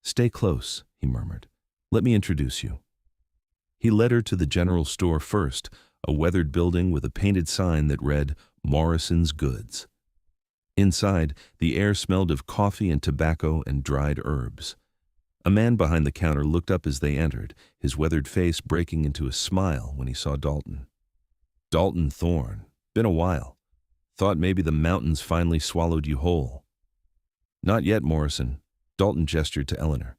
A: "Stay close," he murmured. "Let me introduce you." He led her to the general store first, a weathered building with a painted sign that read, "Morrison's Goods." Inside, the air smelled of coffee and tobacco and dried herbs. A man behind the counter looked up as they entered, his weathered face breaking into a smile when he saw Dalton. "Dalton Thorne. Been a while. Thought maybe the mountains finally swallowed you whole." "Not yet, Morrison." Dalton gestured to Eleanor.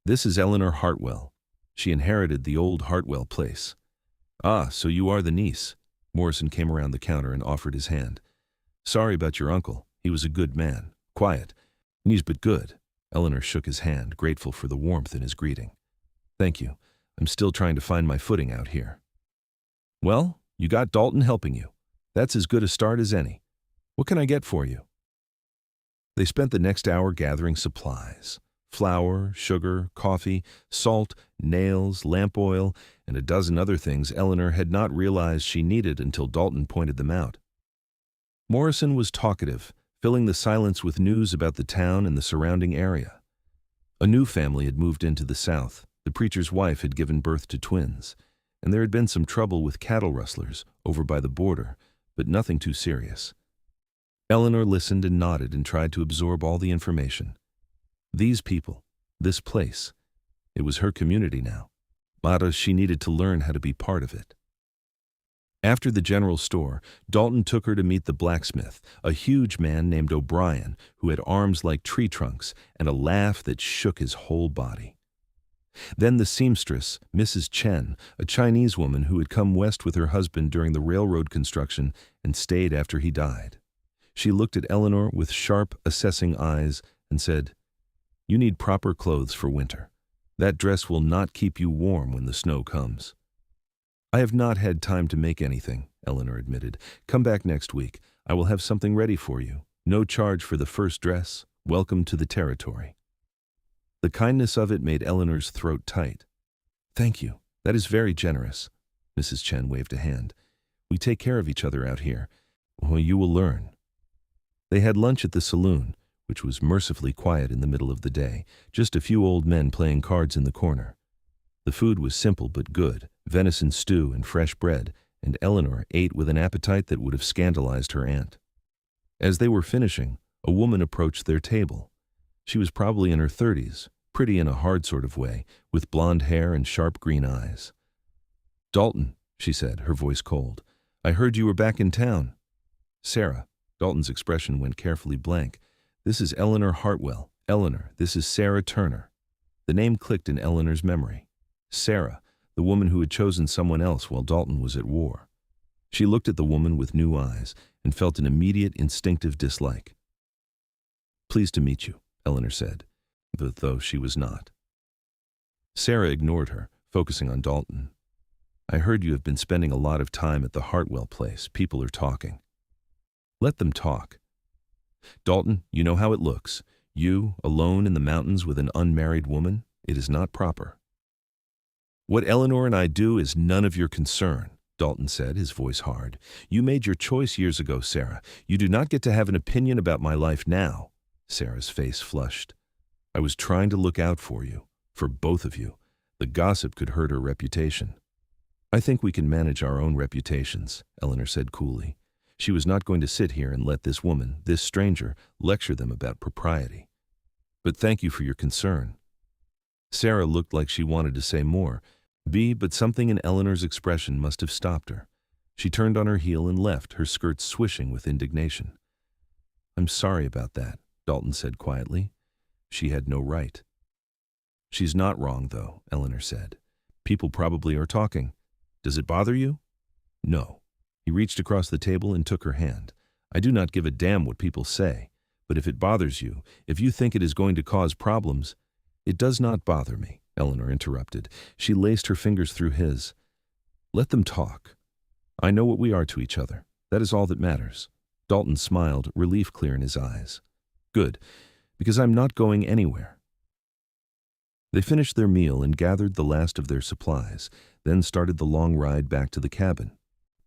A: "This is Eleanor Hartwell. She inherited the old Hartwell place." "Ah, so you are the niece." Morrison came around the counter and offered his hand. "Sorry about your uncle. He was a good man. Quiet. Niece but good." Eleanor shook his hand, grateful for the warmth in his greeting. "Thank you. I'm still trying to find my footing out here." "Well, you got Dalton helping you. That's as good a start as any. What can I get for you?" They spent the next hour gathering supplies. Flour, sugar, coffee, salt, nails, lamp oil, and a dozen other things Eleanor had not realized she needed until Dalton pointed them out. Morrison was talkative, filling the silence with news about the town and the surrounding area. A new family had moved into the south. The preacher's wife had given birth to twins, and there had been some trouble with cattle rustlers over by the border, but nothing too serious. Eleanor listened and nodded and tried to absorb all the information. These people, this place, it was her community now. But she needed to learn how to be part of it. After the general store, Dalton took her to meet the blacksmith, a huge man named O'Brien who had arms like tree trunks and a laugh that shook his whole body. Then the seamstress, Mrs. Chen, a Chinese woman who had come west with her husband during the railroad construction and stayed after he died. She looked at Eleanor with sharp, assessing eyes and said, "You need proper clothes for winter. That dress will not keep you warm when the snow comes." "I have not had time to make anything," Eleanor admitted. "Come back next week. I will have something ready for you. No charge for the first dress. Welcome to the territory." The kindness of it made Eleanor's throat tight. "Thank you. That is very generous." Mrs. Chen waved a hand. "We take care of each other out here. Well, you will learn." They had lunch at the saloon, which was mercifully quiet in the middle of the day, just a few old men playing cards in the corner. The food was simple but good, venison stew and fresh bread, and Eleanor ate with an appetite that would have scandalized her aunt. As they were finishing, a woman approached their table. She was probably in her 30s, pretty in a hard sort of way, with blonde hair and sharp green eyes. "Dalton," she said, her voice cold, "I heard you were back in town." "Sarah." Dalton's expression went carefully blank. "This is Eleanor Hartwell. Eleanor, this is Sarah Turner." The name clicked in Eleanor's memory. Sarah, the woman who had chosen someone else while Dalton was at war. She looked at the woman with new eyes and felt an immediate instinctive dislike. "Pleased to meet you," Eleanor said, though she was not. Sarah ignored her, focusing on Dalton. "I heard you have been spending a lot of time at the Hartwell place. People are talking." "Let them talk." "Dalton, you know how it looks. You, alone in the mountains with an unmarried woman. It is not proper." "What Eleanor and I do is none of your concern," Dalton said, his voice hard. "You made your choice years ago, Sarah. You do not get to have an opinion about my life now." Sarah's face flushed. "I was trying to look out for you, for both of you. The gossip could hurt her reputation." "I think we can manage our own reputations," Eleanor said coolly. She was not going to sit here and let this woman, this stranger, lecture them about propriety. "But thank you for your concern." Sarah looked like she wanted to say more, but something in Eleanor's expression must have stopped her. She turned on her heel and left, her skirts swishing with indignation. "I'm sorry about that," Dalton said quietly. "She had no right." "She's not wrong, though," Eleanor said. "People probably are talking. Does it bother you?" "No." He reached across the table and took her hand. "I do not give a damn what people say, but if it bothers you, if you think it is going to cause problems—" "It does not bother me," Eleanor interrupted. She laced her fingers through his. "Let them talk. I know what we are to each other. That is all that matters." Dalton smiled, relief clear in his eyes. "Good, because I'm not going anywhere. They finished their meal and gathered the last of their supplies, then started the long ride back to the cabin.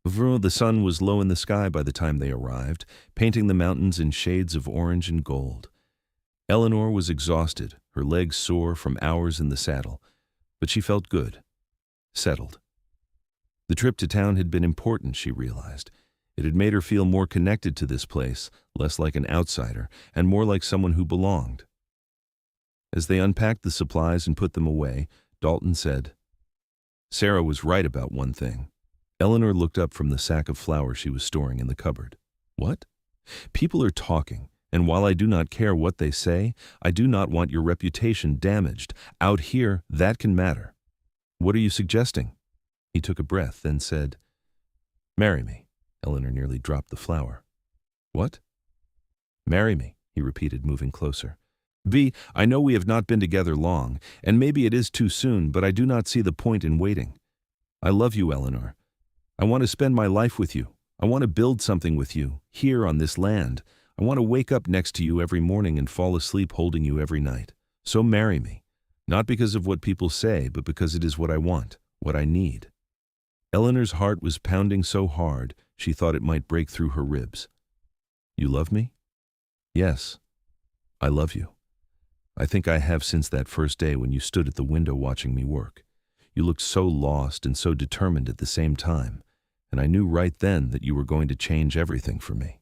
A: The sun was low in the sky by the time they arrived, painting the mountains in shades of orange and gold. Eleanor was exhausted, her legs sore from hours in the saddle, but she felt good, settled. The trip to town had been important, she realized. It had made her feel more connected to this place, less like an outsider, and more like someone who belonged. As they unpacked the supplies and put them away, Dalton said, "Sarah was right about one thing." Eleanor looked up from the sack of flour she was storing in the cupboard. "What?" "People are talking, and while I do not care what they say, I do not want your reputation damaged. Out here, that can matter." "What are you suggesting?" He took a breath, then said, "Marry me." Eleanor nearly dropped the flour. "What?" "Marry me," he repeated, moving closer. I know we have not been together long, and maybe it is too soon, but I do not see the point in waiting. I love you, Eleanor. I want to spend my life with you. I want to build something with you, here on this land. I want to wake up next to you every morning and fall asleep holding you every night. So marry me, not because of what people say, but because it is what I want, what I need." Eleanor's heart was pounding so hard, she thought it might break through her ribs. "You love me?" "Yes, I love you. I think I have since that first day when you stood at the window watching me work. You looked so lost and so determined at the same time, and I knew right then that you were going to change everything for me."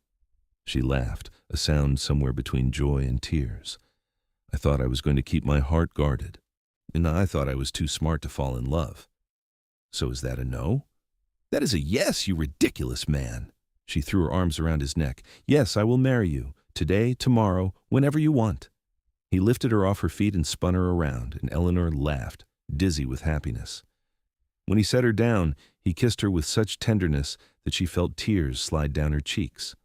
A: She laughed, a sound somewhere between joy and tears. "I thought I was going to keep my heart guarded, and I thought I was too smart to fall in love." "So is that a no?" "That is a yes, you ridiculous man." She threw her arms around his neck. "Yes, I will marry you, today, tomorrow, whenever you want." He lifted her off her feet and spun her around, and Eleanor laughed, dizzy with happiness. When he set her down, he kissed her with such tenderness that she felt tears slide down her cheeks.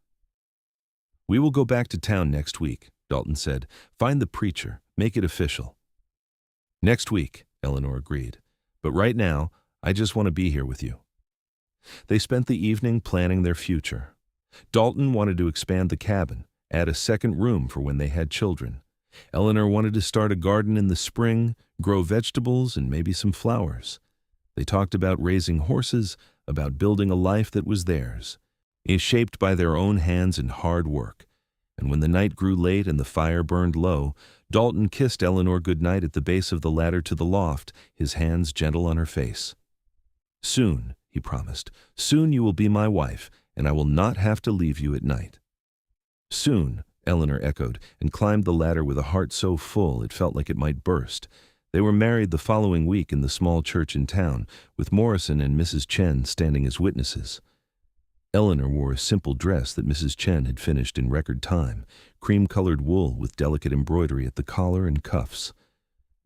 A: "We will go back to town next week," Dalton said. "Find the preacher, make it official." "Next week," Eleanor agreed. "But right now, I just want to be here with you." They spent the evening planning their future. Dalton wanted to expand the cabin, add a second room for when they had children. Eleanor wanted to start a garden in the spring, grow vegetables and maybe some flowers. They talked about raising horses, about building a life that was theirs, shaped by their own hands and hard work. And when the night grew late and the fire burned low, Dalton kissed Eleanor goodnight at the base of the ladder to the loft, his hands gentle on her face. "Soon," he promised, "soon you will be my wife, and I will not have to leave you at night." "Soon," Eleanor echoed, and climbed the ladder with a heart so full it felt like it might burst. They were married the following week in the small church in town, with Morrison and Mrs. Chen standing as witnesses. Eleanor wore a simple dress that Mrs. Chen had finished in record time, cream-colored wool with delicate embroidery at the collar and cuffs.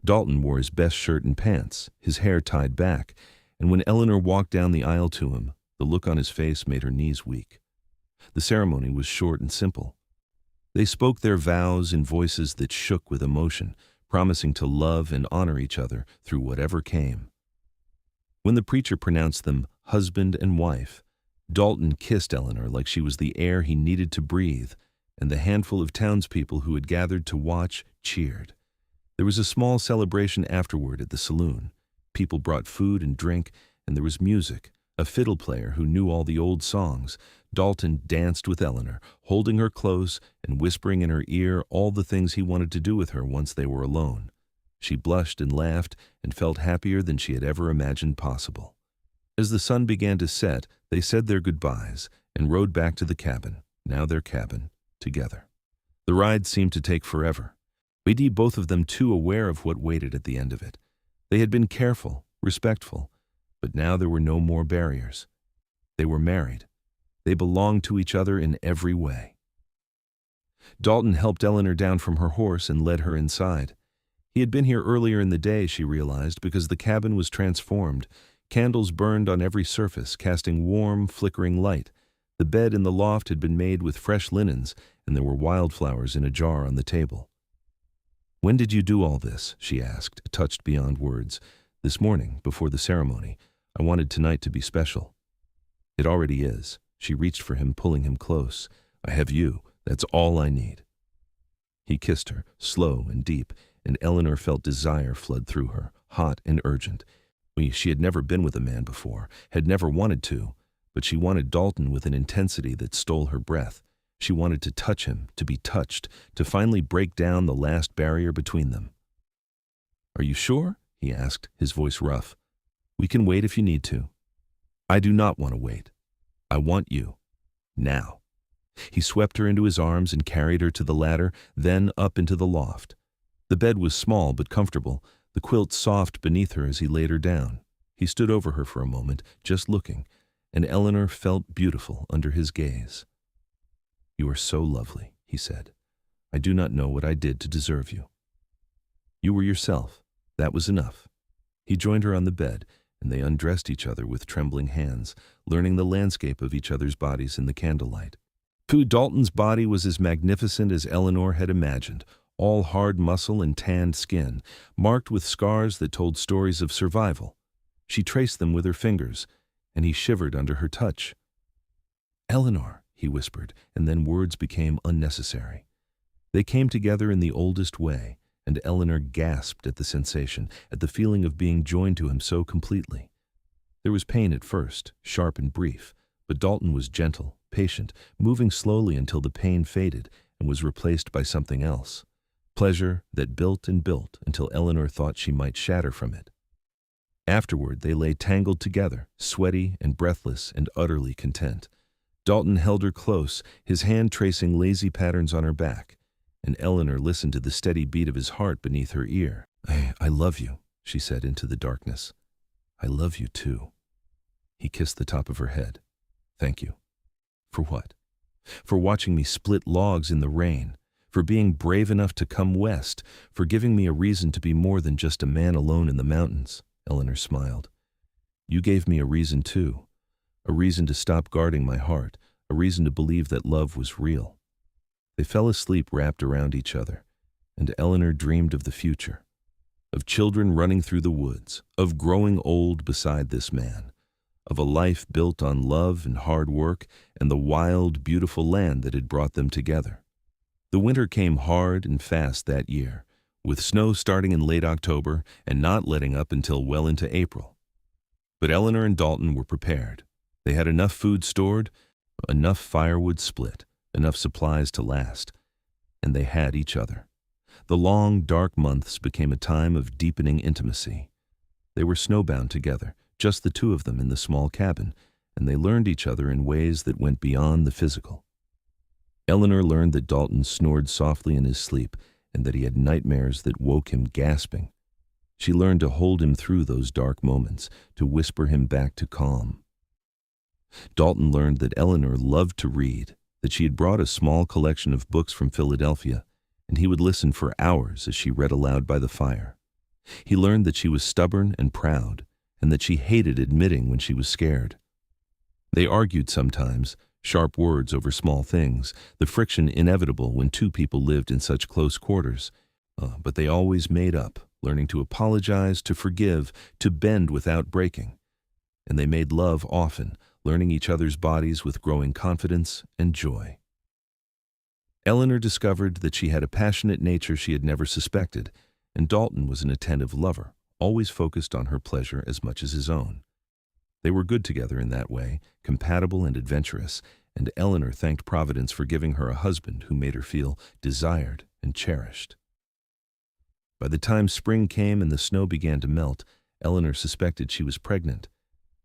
A: Dalton wore his best shirt and pants, his hair tied back, and when Eleanor walked down the aisle to him, the look on his face made her knees weak. The ceremony was short and simple. They spoke their vows in voices that shook with emotion, promising to love and honor each other through whatever came. When the preacher pronounced them husband and wife, Dalton kissed Eleanor like she was the air he needed to breathe, and the handful of townspeople who had gathered to watch cheered. There was a small celebration afterward at the saloon. People brought food and drink, and there was music, a fiddle player who knew all the old songs. Dalton danced with Eleanor, holding her close and whispering in her ear all the things he wanted to do with her once they were alone. She blushed and laughed and felt happier than she had ever imagined possible. As the sun began to set, they said their goodbyes and rode back to the cabin, now their cabin, together. The ride seemed to take forever. Both of them too aware of what waited at the end of it. They had been careful, respectful, but now there were no more barriers. They were married. They belonged to each other in every way. Dalton helped Eleanor down from her horse and led her inside. He had been here earlier in the day, she realized, because the cabin was transformed. Candles burned on every surface, casting warm, flickering light. The bed in the loft had been made with fresh linens, and there were wildflowers in a jar on the table. "When did you do all this?" she asked, touched beyond words. "This morning, before the ceremony. I wanted tonight to be special." "It already is." She reached for him, pulling him close. "I have you. That's all I need." He kissed her, slow and deep, and Eleanor felt desire flood through her, hot and urgent. She had never been with a man before, had never wanted to, but she wanted Dalton with an intensity that stole her breath. She wanted to touch him, to be touched, to finally break down the last barrier between them. "Are you sure?" he asked, his voice rough. "We can wait if you need to." "I do not want to wait. I want you. Now." He swept her into his arms and carried her to the ladder, then up into the loft. The bed was small but comfortable, the quilt soft beneath her as he laid her down. He stood over her for a moment, just looking, and Eleanor felt beautiful under his gaze. "You are so lovely," he said. "I do not know what I did to deserve you." "You were yourself. That was enough." He joined her on the bed, and they undressed each other with trembling hands, learning the landscape of each other's bodies in the candlelight. Dalton's body was as magnificent as Eleanor had imagined, all hard muscle and tanned skin, marked with scars that told stories of survival. She traced them with her fingers, and he shivered under her touch. "Eleanor," he whispered, and then words became unnecessary. They came together in the oldest way, and Eleanor gasped at the sensation, at the feeling of being joined to him so completely. There was pain at first, sharp and brief, but Dalton was gentle, patient, moving slowly until the pain faded and was replaced by something else. Pleasure that built and built until Eleanor thought she might shatter from it. Afterward, they lay tangled together, sweaty and breathless and utterly content. Dalton held her close, his hand tracing lazy patterns on her back, and Eleanor listened to the steady beat of his heart beneath her ear. I love you," she said into the darkness. "I love you too." He kissed the top of her head. "Thank you." "For what?" "For watching me split logs in the rain, for being brave enough to come west, for giving me a reason to be more than just a man alone in the mountains." Eleanor smiled. "You gave me a reason too, a reason to stop guarding my heart, a reason to believe that love was real." They fell asleep wrapped around each other, and Eleanor dreamed of the future, of children running through the woods, of growing old beside this man, of a life built on love and hard work and the wild, beautiful land that had brought them together. The winter came hard and fast that year, with snow starting in late October and not letting up until well into April. But Eleanor and Dalton were prepared. They had enough food stored, enough firewood split, enough supplies to last, and they had each other. The long, dark months became a time of deepening intimacy. They were snowbound together, just the two of them in the small cabin, and they learned each other in ways that went beyond the physical. Eleanor learned that Dalton snored softly in his sleep and that he had nightmares that woke him gasping. She learned to hold him through those dark moments, to whisper him back to calm. Dalton learned that Eleanor loved to read, that she had brought a small collection of books from Philadelphia, and he would listen for hours as she read aloud by the fire. He learned that she was stubborn and proud, and that she hated admitting when she was scared. They argued sometimes, sharp words over small things, the friction inevitable when two people lived in such close quarters. But they always made up, learning to apologize, to forgive, to bend without breaking. And they made love often, learning each other's bodies with growing confidence and joy. Eleanor discovered that she had a passionate nature she had never suspected, and Dalton was an attentive lover, always focused on her pleasure as much as his own. They were good together in that way, compatible and adventurous, and Eleanor thanked Providence for giving her a husband who made her feel desired and cherished. By the time spring came and the snow began to melt, Eleanor suspected she was pregnant.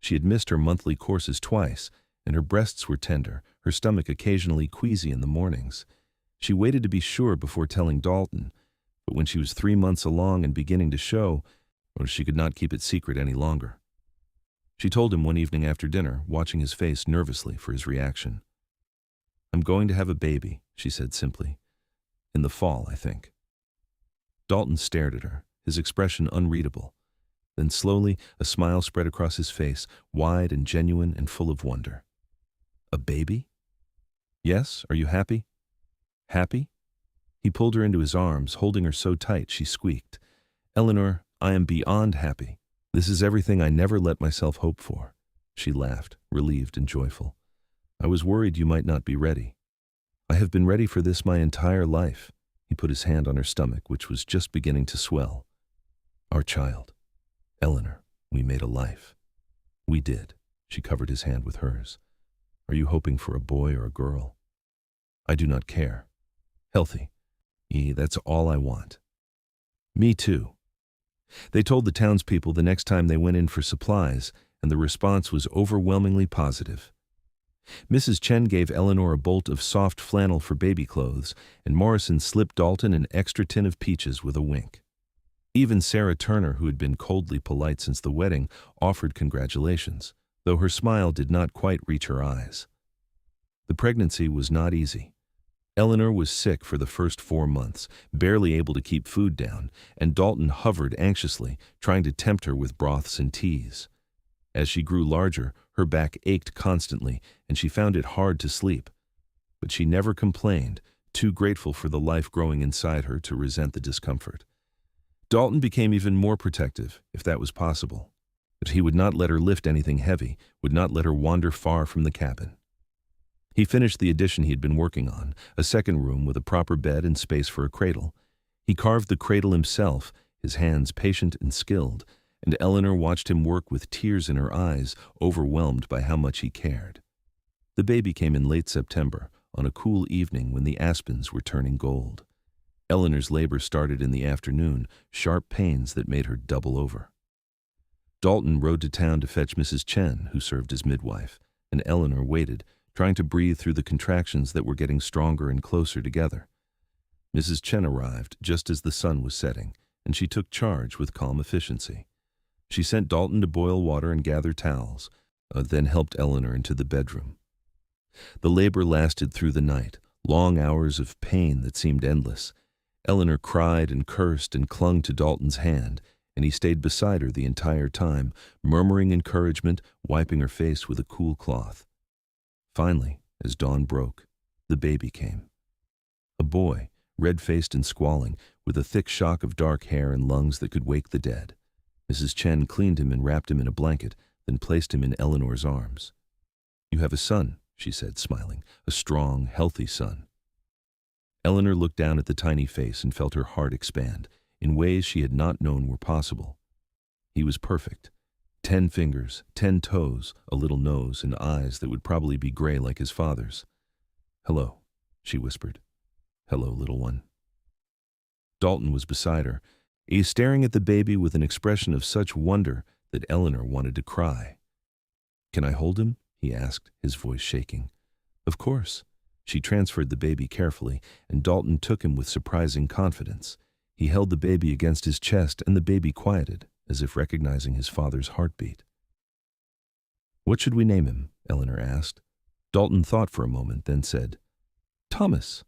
A: She had missed her monthly courses twice, and her breasts were tender, her stomach occasionally queasy in the mornings. She waited to be sure before telling Dalton, but when she was 3 months along and beginning to show, she could not keep it secret any longer. She told him one evening after dinner, watching his face nervously for his reaction. "I'm going to have a baby," she said simply. "In the fall, I think." Dalton stared at her, his expression unreadable. Then slowly, a smile spread across his face, wide and genuine and full of wonder. "A baby?" "Yes, are you happy?" "Happy?" He pulled her into his arms, holding her so tight she squeaked. "Eleanor, I am beyond happy. This is everything I never let myself hope for." She laughed, relieved and joyful. "I was worried you might not be ready. I have been ready for this my entire life. He put his hand on her stomach, which was just beginning to swell. Our child. Eleanor, we made a life. We did. She covered his hand with hers. Are you hoping for a boy or a girl? I do not care. Healthy. That's all I want. Me too. They told the townspeople the next time they went in for supplies, and the response was overwhelmingly positive. Mrs. Chen gave Eleanor a bolt of soft flannel for baby clothes, and Morrison slipped Dalton an extra tin of peaches with a wink. Even Sarah Turner, who had been coldly polite since the wedding, offered congratulations, though her smile did not quite reach her eyes. The pregnancy was not easy. Eleanor was sick for the first 4 months, barely able to keep food down, and Dalton hovered anxiously, trying to tempt her with broths and teas. As she grew larger, her back ached constantly, and she found it hard to sleep. But she never complained, too grateful for the life growing inside her to resent the discomfort. Dalton became even more protective, if that was possible. But he would not let her lift anything heavy, would not let her wander far from the cabin. He finished the addition he had been working on, a second room with a proper bed and space for a cradle. He carved the cradle himself, his hands patient and skilled, and Eleanor watched him work with tears in her eyes, overwhelmed by how much he cared. The baby came in late September, on a cool evening when the aspens were turning gold. Eleanor's labor started in the afternoon, sharp pains that made her double over. Dalton rode to town to fetch Mrs. Chen, who served as midwife, and Eleanor waited, trying to breathe through the contractions that were getting stronger and closer together. Mrs. Chen arrived just as the sun was setting, and she took charge with calm efficiency. She sent Dalton to boil water and gather towels, then helped Eleanor into the bedroom. The labor lasted through the night, long hours of pain that seemed endless. Eleanor cried and cursed and clung to Dalton's hand, and he stayed beside her the entire time, murmuring encouragement, wiping her face with a cool cloth. Finally, as dawn broke, the baby came. A boy, red-faced and squalling, with a thick shock of dark hair and lungs that could wake the dead. Mrs. Chen cleaned him and wrapped him in a blanket, then placed him in Eleanor's arms. You have a son, she said, smiling, a strong, healthy son. Eleanor looked down at the tiny face and felt her heart expand, in ways she had not known were possible. He was perfect. 10 fingers, 10 toes, a little nose, and eyes that would probably be gray like his father's. Hello, she whispered. Hello, little one. Dalton was beside her. He was staring at the baby with an expression of such wonder that Eleanor wanted to cry. Can I hold him? He asked, his voice shaking. Of course. She transferred the baby carefully, and Dalton took him with surprising confidence. He held the baby against his chest, and the baby quieted, as if recognizing his father's heartbeat. What should we name him? Eleanor asked. Dalton thought for a moment, then said, Thomas,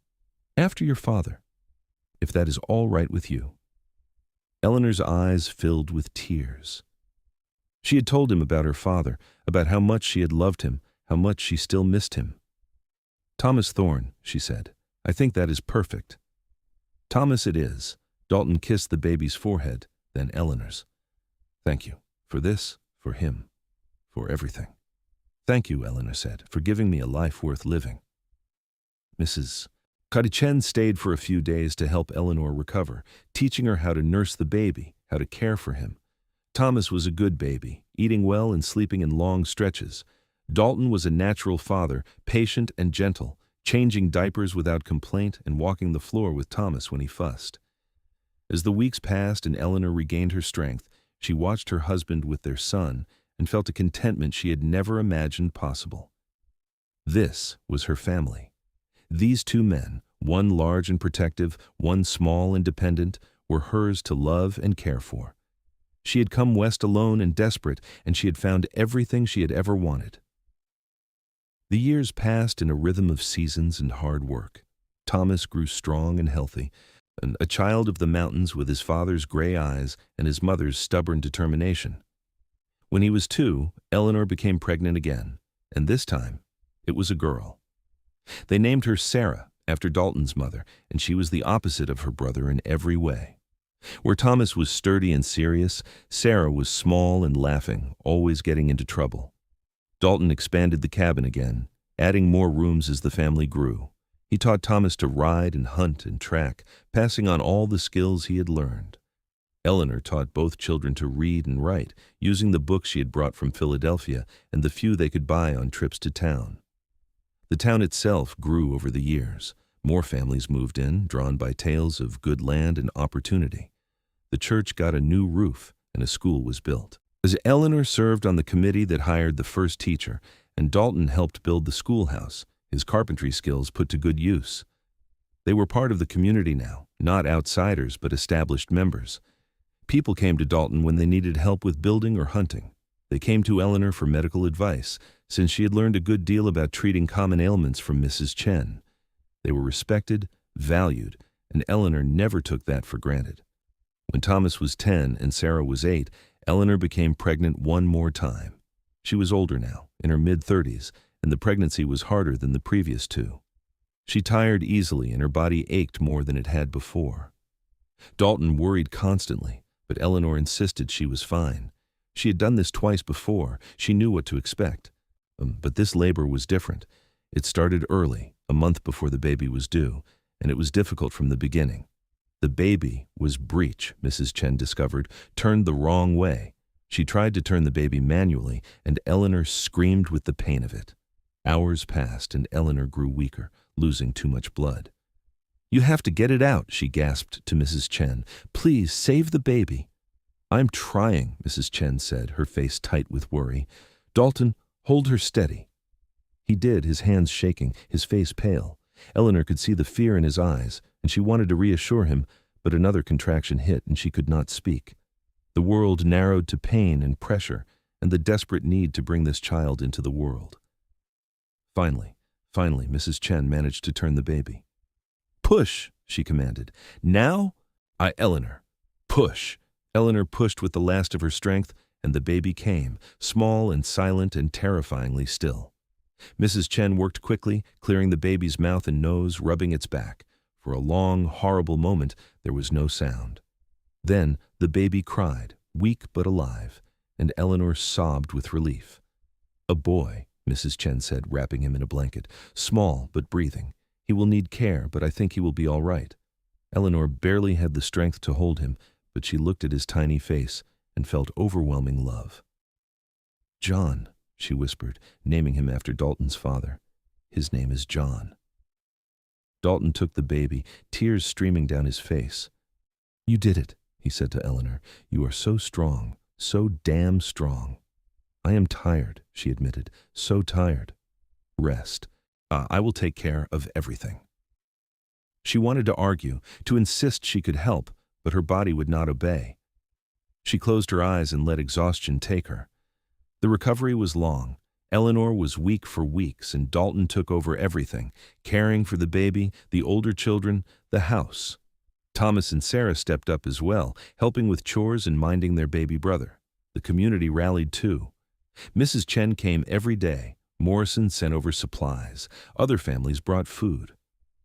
A: after your father, if that is all right with you. Eleanor's eyes filled with tears. She had told him about her father, about how much she had loved him, how much she still missed him. Thomas Thorne, she said. I think that is perfect. Thomas it is. Dalton kissed the baby's forehead, then Eleanor's. Thank you. For this, for him, for everything. Thank you, Eleanor said, for giving me a life worth living. Mrs. Chen stayed for a few days to help Eleanor recover, teaching her how to nurse the baby, how to care for him. Thomas was a good baby, eating well and sleeping in long stretches. Dalton was a natural father, patient and gentle, changing diapers without complaint and walking the floor with Thomas when he fussed. As the weeks passed and Eleanor regained her strength, she watched her husband with their son and felt a contentment she had never imagined possible. This was her family. These 2 men, one large and protective, one small and dependent, were hers to love and care for. She had come west alone and desperate, and she had found everything she had ever wanted. The years passed in a rhythm of seasons and hard work. Thomas grew strong and healthy, a child of the mountains with his father's gray eyes and his mother's stubborn determination. When he was 2, Eleanor became pregnant again, and this time it was a girl. They named her Sarah, after Dalton's mother, and she was the opposite of her brother in every way. Where Thomas was sturdy and serious, Sarah was small and laughing, always getting into trouble. Dalton expanded the cabin again, adding more rooms as the family grew. He taught Thomas to ride and hunt and track, passing on all the skills he had learned. Eleanor taught both children to read and write, using the books she had brought from Philadelphia and the few they could buy on trips to town. The town itself grew over the years. More families moved in, drawn by tales of good land and opportunity. The church got a new roof, and a school was built. As Eleanor served on the committee that hired the first teacher, and Dalton helped build the schoolhouse, his carpentry skills put to good use. They were part of the community now, not outsiders but established members. People came to Dalton when they needed help with building or hunting. They came to Eleanor for medical advice, since she had learned a good deal about treating common ailments from Mrs. Chen. They were respected, valued, and Eleanor never took that for granted. When Thomas was 10 and Sarah was 8, Eleanor became pregnant one more time. She was older now, in her mid-30s, and the pregnancy was harder than the previous two. She tired easily and her body ached more than it had before. Dalton worried constantly, but Eleanor insisted she was fine. She had done this twice before. She knew what to expect. But this labor was different. It started early, a month before the baby was due, and it was difficult from the beginning. The baby was breech, Mrs. Chen discovered, turned the wrong way. She tried to turn the baby manually, and Eleanor screamed with the pain of it. Hours passed, and Eleanor grew weaker, losing too much blood. "You have to get it out," she gasped to Mrs. Chen. "Please, save the baby." "I'm trying," Mrs. Chen said, her face tight with worry. "Dalton, hold her steady." He did, his hands shaking, his face pale. Eleanor could see the fear in his eyes, and she wanted to reassure him, but another contraction hit and she could not speak. The world narrowed to pain and pressure and the desperate need to bring this child into the world. Finally, Mrs. Chen managed to turn the baby. "Push," she commanded. "Now? Eleanor, push." Eleanor pushed with the last of her strength, and the baby came, small and silent and terrifyingly still. Mrs. Chen worked quickly, clearing the baby's mouth and nose, rubbing its back. For a long, horrible moment, there was no sound. Then the baby cried, weak but alive, and Eleanor sobbed with relief. "A boy," Mrs. Chen said, wrapping him in a blanket. "Small but breathing. He will need care, but I think he will be all right." Eleanor barely had the strength to hold him, but she looked at his tiny face and felt overwhelming love. "John," she whispered, naming him after Dalton's father. "His name is John." Dalton took the baby, tears streaming down his face. "You did it," he said to Eleanor. "You are so strong, so damn strong." "I am tired," she admitted, "so tired." "Rest. I will take care of everything." She wanted to argue, to insist she could help, but her body would not obey. She closed her eyes and let exhaustion take her. The recovery was long. Eleanor was weak for weeks, and Dalton took over everything, caring for the baby, the older children, the house. Thomas and Sarah stepped up as well, helping with chores and minding their baby brother. The community rallied too. Mrs. Chen came every day. Morrison sent over supplies. Other families brought food.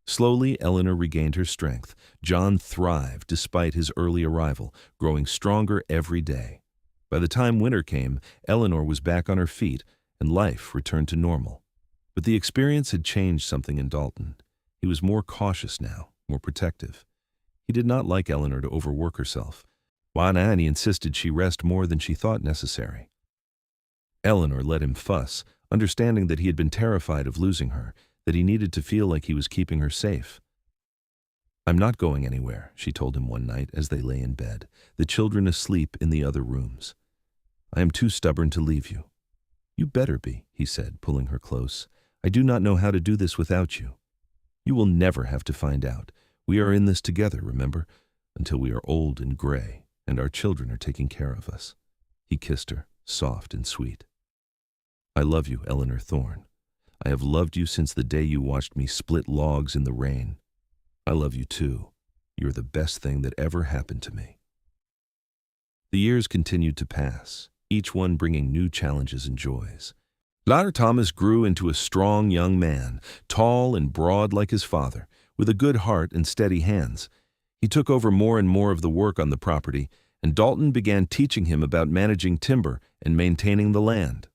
A: Slowly, Eleanor regained her strength. John thrived despite his early arrival, growing stronger every day. By the time winter came, Eleanor was back on her feet, and life returned to normal. But the experience had changed something in Dalton. He was more cautious now, more protective. He did not like Eleanor to overwork herself. And he insisted she rest more than she thought necessary. Eleanor let him fuss, understanding that he had been terrified of losing her, that he needed to feel like he was keeping her safe. "I'm not going anywhere," she told him one night as they lay in bed, the children asleep in the other rooms. "I am too stubborn to leave you." "You better be," he said, pulling her close. "I do not know how to do this without you. You will never have to find out. We are in this together, remember, until we are old and gray, and our children are taking care of us." He kissed her, soft and sweet. "I love you, Eleanor Thorne. I have loved you since the day you watched me split logs in the rain. I love you too. You're the best thing that ever happened to me." The years continued to pass, each one bringing new challenges and joys. Later, Thomas grew into a strong young man, tall and broad like his father, with a good heart and steady hands. He took over more and more of the work on the property, and Dalton began teaching him about managing timber and maintaining the land.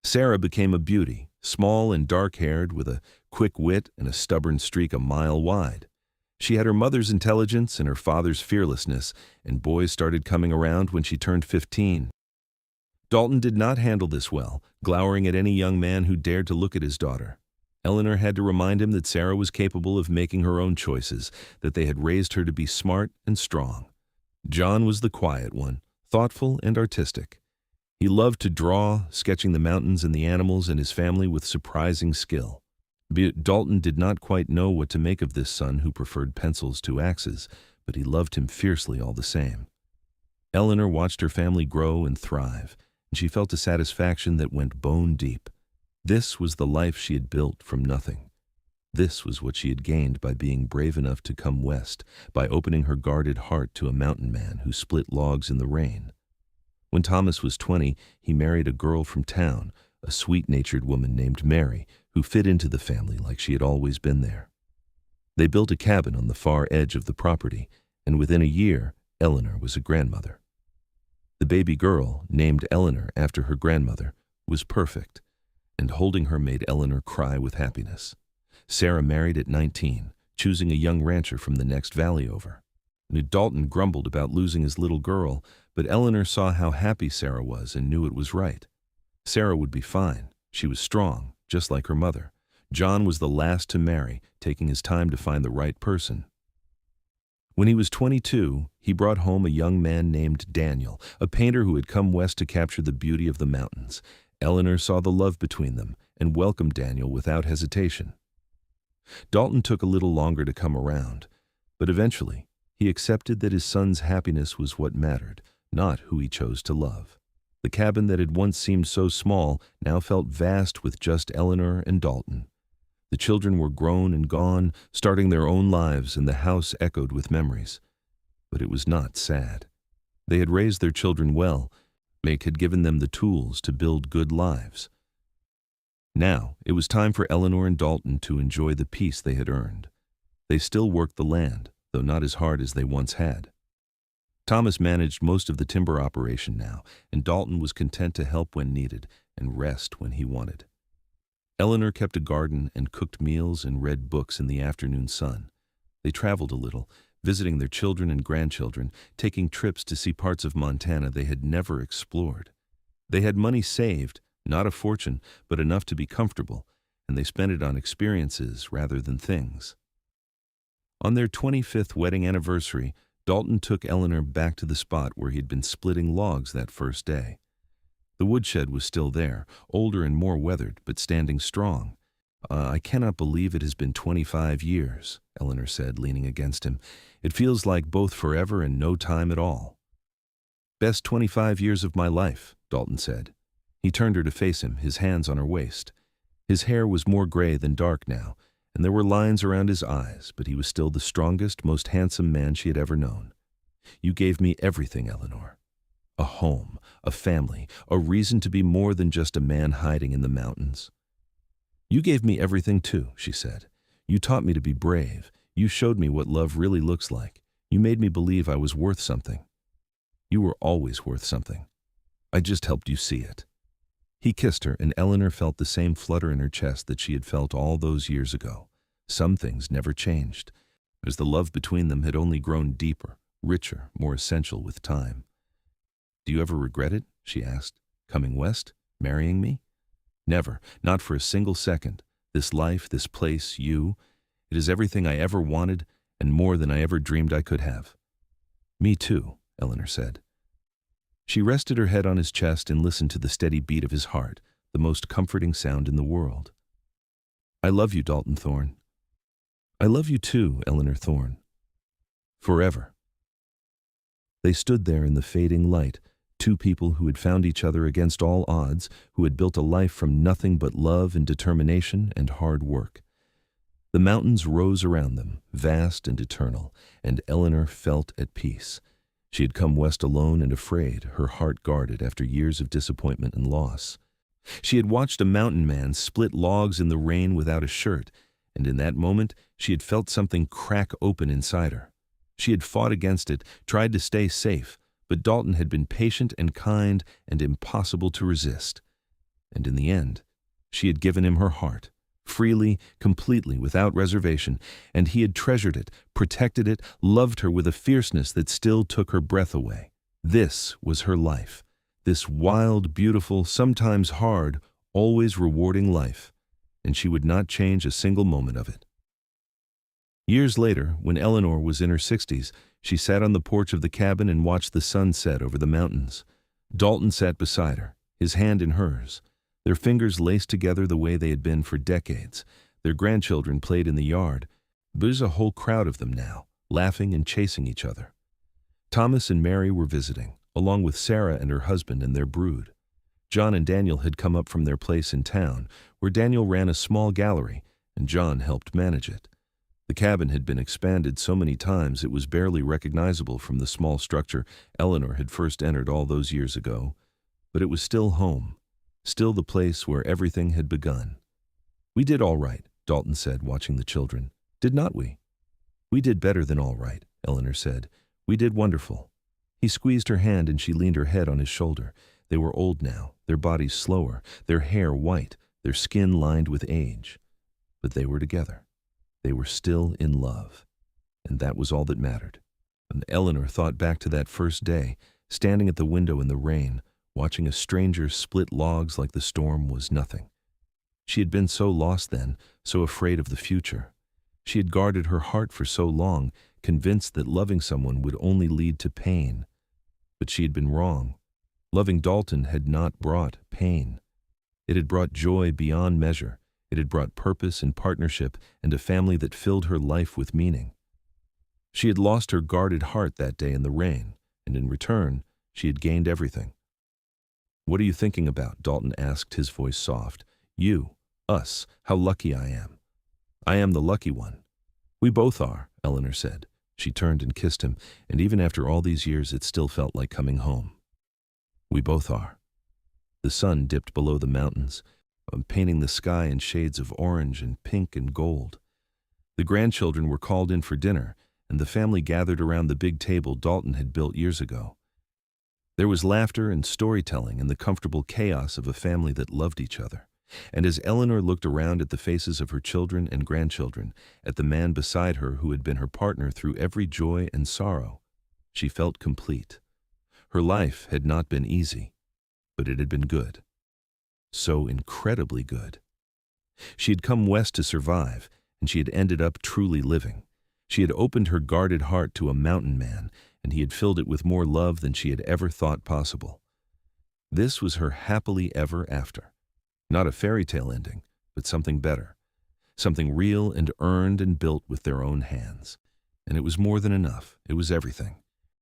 A: Sarah became a beauty, small and dark-haired, with a quick wit, and a stubborn streak a mile wide. She had her mother's intelligence and her father's fearlessness, and boys started coming around when she turned 15. Dalton did not handle this well, glowering at any young man who dared to look at his daughter. Eleanor had to remind him that Sarah was capable of making her own choices, that they had raised her to be smart and strong. John was the quiet one, thoughtful and artistic. He loved to draw, sketching the mountains and the animals and his family with surprising skill. Dalton did not quite know what to make of this son who preferred pencils to axes, but he loved him fiercely all the same. Eleanor watched her family grow and thrive, and she felt a satisfaction that went bone deep. This was the life she had built from nothing. This was what she had gained by being brave enough to come west, by opening her guarded heart to a mountain man who split logs in the rain. When Thomas was 20, he married a girl from town, a sweet-natured woman named Mary, who fit into the family like she had always been there. They built a cabin on the far edge of the property, and within a year, Eleanor was a grandmother. The baby girl, named Eleanor after her grandmother, was perfect, and holding her made Eleanor cry with happiness. Sarah married at 19, choosing a young rancher from the next valley over. Dalton grumbled about losing his little girl, but Eleanor saw how happy Sarah was and knew it was right. Sarah would be fine. She was strong, just like her mother. John was the last to marry, taking his time to find the right person. When he was 22, he brought home a young man named Daniel, a painter who had come west to capture the beauty of the mountains. Eleanor saw the love between them and welcomed Daniel without hesitation. Dalton took a little longer to come around, but eventually he accepted that his son's happiness was what mattered, not who he chose to love. The cabin that had once seemed so small now felt vast with just Eleanor and Dalton. The children were grown and gone, starting their own lives, and the house echoed with memories. But it was not sad. They had raised their children well. Make had given them the tools to build good lives. Now it was time for Eleanor and Dalton to enjoy the peace they had earned. They still worked the land, though not as hard as they once had. Thomas managed most of the timber operation now, and Dalton was content to help when needed and rest when he wanted. Eleanor kept a garden and cooked meals and read books in the afternoon sun. They traveled a little, visiting their children and grandchildren, taking trips to see parts of Montana they had never explored. They had money saved, not a fortune, but enough to be comfortable, and they spent it on experiences rather than things. On their 25th wedding anniversary, Dalton took Eleanor back to the spot where he'd been splitting logs that first day. The woodshed was still there, older and more weathered, but standing strong. I cannot believe it has been 25 years, Eleanor said, leaning against him. It feels like both forever and no time at all. Best 25 years of my life, Dalton said. He turned her to face him, his hands on her waist. His hair was more gray than dark now, and there were lines around his eyes, but he was still the strongest, most handsome man she had ever known. You gave me everything, Eleanor. A home, a family, a reason to be more than just a man hiding in the mountains. You gave me everything too, she said. You taught me to be brave. You showed me what love really looks like. You made me believe I was worth something. You were always worth something. I just helped you see it. He kissed her, and Eleanor felt the same flutter in her chest that she had felt all those years ago. Some things never changed, as the love between them had only grown deeper, richer, more essential with time. Do you ever regret it? She asked. Coming west? Marrying me? Never, not for a single second. This life, this place, you, it is everything I ever wanted and more than I ever dreamed I could have. Me too, Eleanor said. She rested her head on his chest and listened to the steady beat of his heart, the most comforting sound in the world. I love you, Dalton Thorne. I love you too, Eleanor Thorne. Forever. They stood there in the fading light, two people who had found each other against all odds, who had built a life from nothing but love and determination and hard work. The mountains rose around them, vast and eternal, and Eleanor felt at peace. She had come west alone and afraid, her heart guarded after years of disappointment and loss. She had watched a mountain man split logs in the rain without a shirt, and in that moment she had felt something crack open inside her. She had fought against it, tried to stay safe, but Dalton had been patient and kind and impossible to resist. And in the end, she had given him her heart, freely, completely, without reservation, and he had treasured it, protected it, loved her with a fierceness that still took her breath away. This was her life, this wild, beautiful, sometimes hard, always rewarding life, and she would not change a single moment of it. Years later, when Eleanor was in her 60s, she sat on the porch of the cabin and watched the sun set over the mountains. Dalton sat beside her, his hand in hers. Their fingers laced together the way they had been for decades. Their grandchildren played in the yard. There's a whole crowd of them now, laughing and chasing each other. Thomas and Mary were visiting, along with Sarah and her husband and their brood. John and Daniel had come up from their place in town, where Daniel ran a small gallery, and John helped manage it. The cabin had been expanded so many times it was barely recognizable from the small structure Eleanor had first entered all those years ago, but it was still home, still the place where everything had begun. "We did all right," Dalton said, watching the children. "Did not we?" "We did better than all right," Eleanor said. "We did wonderful." He squeezed her hand and she leaned her head on his shoulder. They were old now, their bodies slower, their hair white, their skin lined with age. But they were together. They were still in love. And that was all that mattered. And Eleanor thought back to that first day, standing at the window in the rain, watching a stranger split logs like the storm was nothing. She had been so lost then, so afraid of the future. She had guarded her heart for so long, convinced that loving someone would only lead to pain. But she had been wrong. Loving Dalton had not brought pain. It had brought joy beyond measure. It had brought purpose and partnership and a family that filled her life with meaning. She had lost her guarded heart that day in the rain, and in return, she had gained everything. "What are you thinking about?" Dalton asked, his voice soft. "You, us, how lucky I am." "I am the lucky one." "We both are," Eleanor said. She turned and kissed him, and even after all these years it still felt like coming home. "We both are." The sun dipped below the mountains, painting the sky in shades of orange and pink and gold. The grandchildren were called in for dinner, and the family gathered around the big table Dalton had built years ago. There was laughter and storytelling and the comfortable chaos of a family that loved each other. And as Eleanor looked around at the faces of her children and grandchildren, at the man beside her who had been her partner through every joy and sorrow, she felt complete. Her life had not been easy, but it had been good. So incredibly good. She had come west to survive, and she had ended up truly living. She had opened her guarded heart to a mountain man, and he had filled it with more love than she had ever thought possible. This was her happily ever after. Not a fairy tale ending, but something better. Something real and earned and built with their own hands. And it was more than enough. It was everything.